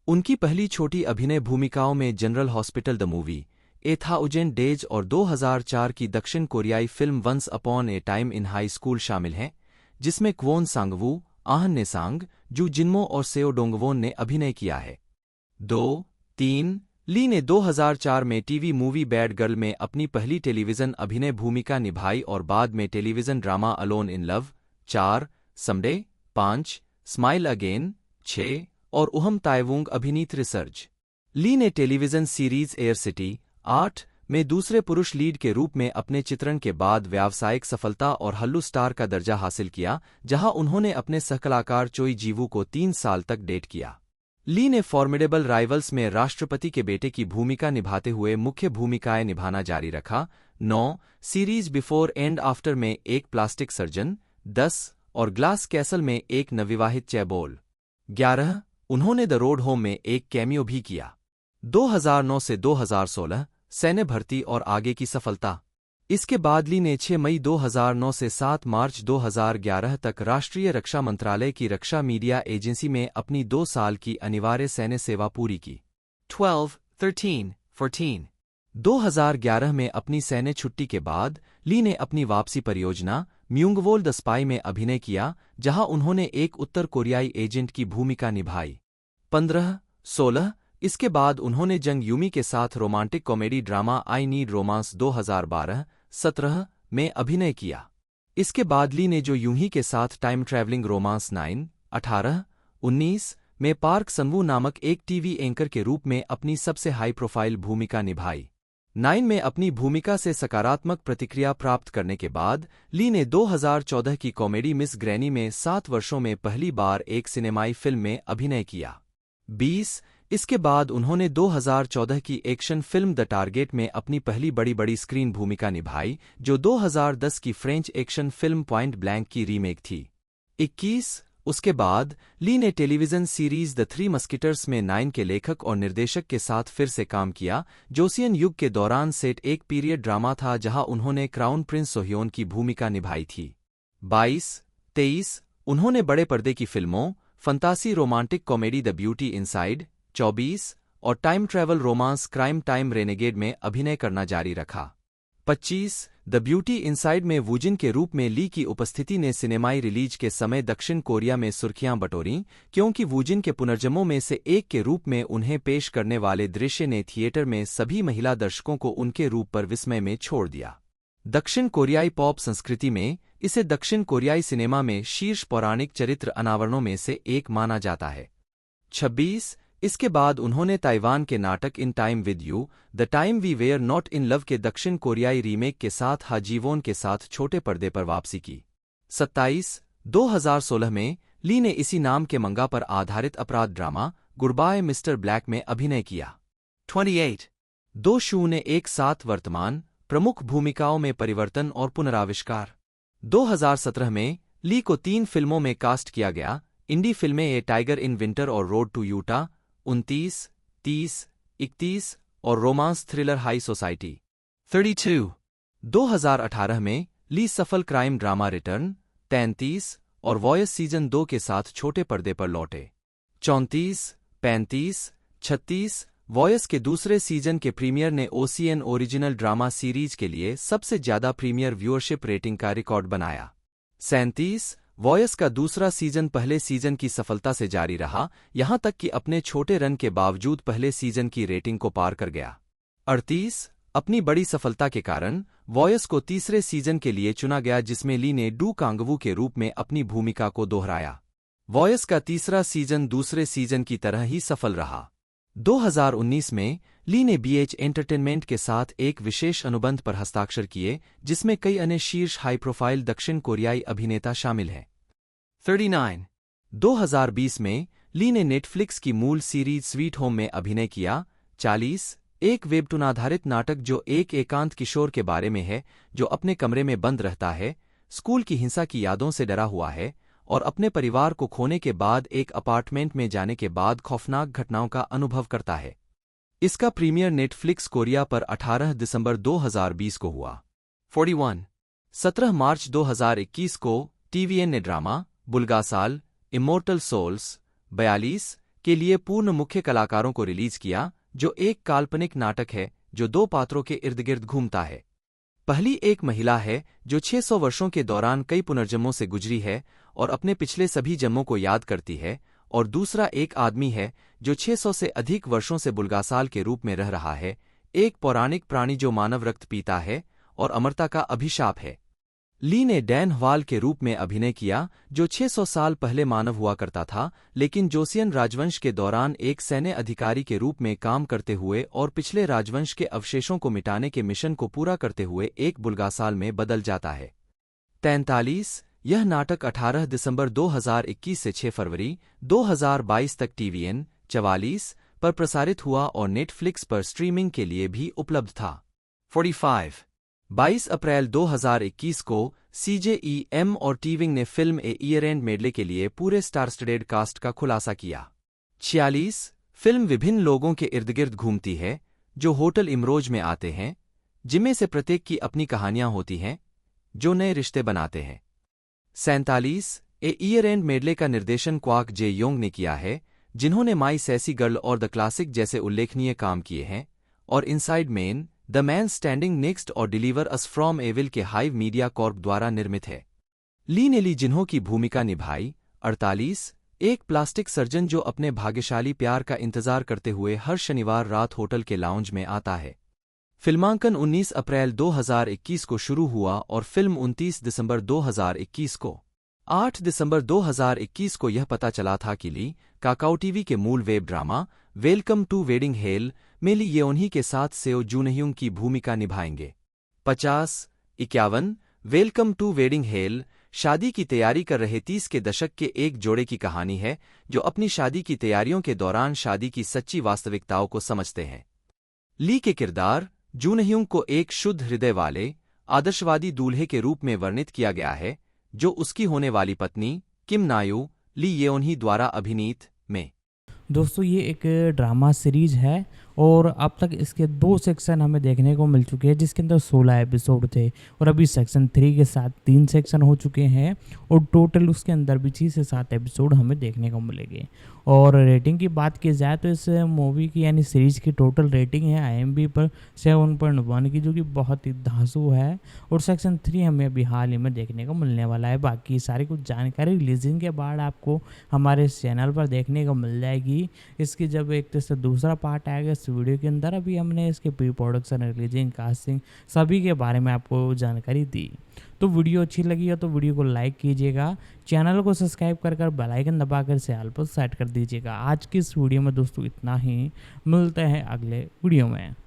उनकी पहली छोटी अभिनय भूमिकाओं में general hospital the movie, a thousand days और 2004 की दक्षिण कोरियाई film once upon a time in high school शामिल हैं, जिसमें क्वोन सांगवू, आहन नेसांग, जू जिन्मो और सेओ डोंगवोन ने अभिनय किया है। 2-3 ली ने 2004 में टीवी मूवी बैड गर्ल में अपनी पहली टेलीविजन अभिनय भूमिका निभाई और बाद में television drama alone in love 4, someday 5, smile again 6 और उहम ताइवुंग अभिनीत रिसर्च। ली ने टेलीविजन सीरीज एयर सिटी 8 में दूसरे पुरुष लीड के रूप में अपने चित्रण के बाद व्यावसायिक सफलता और हल्लू स्टार का दर्जा हासिल किया, जहां उन्होंने अपने सहकलाकार चोई जीवू को 3 साल तक डेट किया। ली ने फॉर्मिडेबल राइवल्स में राष्ट्रपति के बेटे की भूमिका निभाते हुए मुख्य भूमिकाएं निभाना जारी रखा। 9 सीरीज बिफोर एंड आफ्टर में एक प्लास्टिक सर्जन, 10 और ग्लास कैसल में एक नवविवाहित चैबोल। 11 उन्होंने द रोड होम में एक कैमियो भी किया। 2009 से 2016 सैन्य भर्ती और आगे की सफलता। इसके बाद ली ने 6 मई 2009 से 7 मार्च 2011 तक राष्ट्रीय रक्षा मंत्रालय की रक्षा मीडिया एजेंसी में अपनी 2 साल की अनिवार्य सैन्य सेवा पूरी की। 12, 13, 14 2011 में अपनी सैन्य छुट्टी के बाद ली ने अपनी वापसी परियोजना म्यूंगवोल द स्पाई में अभिनय किया, जहां उन्होंने एक उत्तर कोरियाई एजेंट की भूमिका निभाई। 15, 16 इसके बाद उन्होंने जंग यूमी के साथ romantic comedy drama I need romance 2012, 17 में अभिनय किया। इसके बाद ली ने जो यूही के साथ टाइम ट्रैवलिंग रोमांस 9, 18, 19 में पार्क संवू नामक एक टीवी एंकर के रूप में अपनी सबसे हाई प्रोफाइल भूमिका निभाई। 9 में अपनी भूमिका से सकारात्मक प्रतिक्रिया प्राप्त करने के बाद ली ने 2014 की कॉमेडी मिस ग्रैनी में 7 वर्षों में पहली बार एक सिनेमाई फिल्म में अभिनय किया। 20 इसके बाद उन्होंने 2014 की एक्शन फिल्म द टारगेट में अपनी पहली बड़ी स्क्रीन भूमिका निभाई, जो 2010 की French action film point blank की रीमेक थी। 21 उसके बाद ली ने television series the three musketeers में 9 के लेखक और निर्देशक के साथ फिर से काम किया। जोसियन युग के दौरान सेट एक पीरियड ड्रामा था जहां उन्होंने क्राउन प्रिंस सोह्योन की भूमिका निभाई थी। 22, 23 उन्होंने बड़े पर्दे की फिल्मों फंतासी romantic comedy the beauty inside 24 और time travel romance crime time renegade में अभिनय करना जारी रखा। 25 द ब्यूटी इनसाइड में वूजिन के रूप में ली की उपस्थिति ने सिनेमाई रिलीज के समय दक्षिण कोरिया में सुर्खियां बटोरीं, क्योंकि वूजिन के पुनर्जन्मों में से एक के रूप में उन्हें पेश करने वाले दृश्य ने थिएटर में सभी महिला दर्शकों को उनके रूप पर विस्मय में छोड़ दिया। दक्षिण कोरियाई पॉप संस्कृति में इसे दक्षिण कोरियाई सिनेमा में शीर्ष पौराणिक चरित्र अनावरणों में से एक माना जाता है। 26 इसके बाद उन्होंने ताइवान के नाटक in time with you the time we were not in love के दक्षिण कोरियाई रीमेक के साथ हा जीवोन के साथ छोटे पर्दे पर वापसी की। 27 2016 में ली ने इसी नाम के मंगा पर आधारित अपराध ड्रामा गुडबाय मिस्टर ब्लैक में अभिनय किया। 28 2 शू ने एक साथ वर्तमान प्रमुख भूमिकाओं में परिवर्तन और पुनराविष्कार। 2017 में ली को 3 फिल्मों में कास्ट किया गया। इंडी फिल्में ए टाइगर इन विंटर और रोड टू यूटा 29, 30, 31 और रोमांस थ्रिलर हाई सोसाइटी। 32 2018 में ली सफल क्राइम ड्रामा रिटर्न 33 और वॉयस सीजन 2 के साथ छोटे पर्दे पर लौटे। 34, 35, 36 वॉयस के दूसरे सीजन के प्रीमियर ने ओसीएन ओरिजिनल ड्रामा सीरीज के लिए सबसे ज्यादा प्रीमियर व्यूअरशिप रेटिंग का रिकॉर्ड बनाया। 37 वॉयस का दूसरा सीजन पहले सीजन की सफलता से जारी रहा, यहां तक कि अपने छोटे रन के बावजूद पहले सीजन की रेटिंग को पार कर गया। 38 अपनी बड़ी सफलता के कारण वॉयस को तीसरे सीजन के लिए चुना गया, जिसमें ली ने डू कांगवू के रूप में अपनी भूमिका को दोहराया। वॉयस का तीसरा सीजन दूसरे सीजन की तरह ही सफल रहा। 2019 में ली ने BH एंटरटेनमेंट के साथ एक विशेष अनुबंध पर हस्ताक्षर किए जिसमें कई अन्य शीर्ष हाई प्रोफाइल दक्षिण कोरियाई अभिनेता शामिल हैं। 39 2020 में ली ने नेटफ्लिक्स की मूल सीरीज स्वीट होम में अभिनय किया। 40 एक वेबटून आधारित नाटक जो एक एकांत किशोर के बारे में है जो अपने कमरे में बंद रहता है, स्कूल की हिंसा की यादों से डरा हुआ है और अपने परिवार को खोने के बाद एक अपार्टमेंट में जाने के बाद खौफनाक घटनाओं का अनुभव करता है। इसका प्रीमियर नेटफ्लिक्स कोरिया पर 18 दिसंबर 2020 को हुआ। 41 17 मार्च 2021 को TVN ने ड्रामा बुल्गासाल इमोर्टल सोल्स 42 के लिए पूर्ण मुख्य कलाकारों को रिलीज किया, जो एक काल्पनिक नाटक है जो दो पात्रों के इर्द गिर्द घूमता है। पहली एक महिला है जो 600 वर्षों के दौरान कई पुनर्जन्मों से गुजरी है और अपने पिछले सभी जन्मों को याद करती है, और दूसरा एक आदमी है जो 600 से अधिक वर्षों से बुल्गासाल के रूप में रह रहा है, एक पौराणिक प्राणी जो मानव रक्त पीता है और अमरता का अभिशाप है। ली ने डैन ह्वाल के रूप में अभिनय किया जो 600 साल पहले मानव हुआ करता था, लेकिन जोसियन राजवंश के दौरान एक सैन्य अधिकारी के रूप में काम करते हुए और पिछले राजवंश के अवशेषों को मिटाने के मिशन को पूरा करते हुए एक बुल्गासाल में बदल जाता है। 43 यह नाटक 18 दिसंबर 2021 से 6 फरवरी 2022 तक TVN 44 पर प्रसारित हुआ और नेटफ्लिक्स पर स्ट्रीमिंग के लिए भी उपलब्ध था। 45 22 अप्रैल 2021 को CJEM और टीविंग ने film a year and medley के लिए पूरे स्टार स्टडेड कास्ट का खुलासा किया। 46 फिल्म विभिन्न लोगों के इर्द गिर्द घूमती है जो होटल इमरोज में आते हैं, जिनमें से प्रत्येक की अपनी कहानियां होती हैं जो नए रिश्ते बनाते हैं। 47 ए ईयर एंड मेडले का निर्देशन क्वाक जे योंग ने किया है, जिन्होंने माई सैसी गर्ल और द क्लासिक जैसे उल्लेखनीय काम किए हैं, और inside man the man standing next और डिलीवर अस फ्रॉम एविल के हाइव मीडिया कॉर्प द्वारा निर्मित है। ली ने ली जिन्हों की भूमिका निभाई। 48 एक प्लास्टिक सर्जन जो अपने भाग्यशाली प्यार का इंतजार करते हुए हर शनिवार रात होटल के लाउंज में आता है। फिल्मांकन 19 अप्रैल 2021 को शुरू हुआ और फिल्म 29 दिसंबर 2021 को 8 दिसंबर 2021 को यह पता चला था कि ली काकाओ टीवी के मूल web drama welcome to wedding hell में ली येओन्ही के साथ सेओ जूनह्युंग की भूमिका निभाएंगे। 50-51 वेलकम टू वेडिंग हेल शादी की तैयारी कर रहे 30 के दशक के एक जोड़े की कहानी है जो अपनी शादी की तैयारियों के दौरान शादी की सच्ची वास्तविकताओं को समझते हैं। ली के किरदार जूनह्युंग को एक शुद्ध हृदय वाले आदर्शवादी दूल्हे के रूप में वर्णित किया गया है, जो उसकी होने वाली पत्नी किम नायू ली येओन्ही द्वारा अभिनीत में। दोस्तों ये एक ड्रामा सीरीज है और अब तक इसके 2 सेक्शन हमें देखने को मिल चुके हैं, जिसके अंदर 16 एपिसोड थे और अभी सेक्शन 3 के साथ 3 सेक्शन हो चुके हैं और टोटल उसके अंदर भी 6 से 7 एपिसोड हमें देखने को मिलेंगे। और रेटिंग की बात की जाए तो इस मूवी की यानी सीरीज की टोटल रेटिंग है IMDb पर 7.1 की, जो कि बहुत ही धांसू है। और सेक्शन 3 हमें अभी हाल ही में देखने को मिलने वाला है। बाकी सारी कुछ जानकारी रिलीजिंग के बाद आपको हमारे इस चैनल पर देखने को मिल जाएगी। इसकी जब एक तरह से दूसरा पार्ट आएगा इस वीडियो के अंदर, अभी हमने इसके प्री प्रोडक्शन, रिलीजिंग, कास्टिंग सभी के बारे में आपको जानकारी दी। तो वीडियो अच्छी लगी हो तो वीडियो को लाइक कीजिएगा, चैनल को सब्सक्राइब कर बेल आइकन दबाकर से ऑल पर सेट कर दीजिएगा। आज की इस वीडियो में दोस्तों इतना ही, मिलते हैं अगले वीडियो में।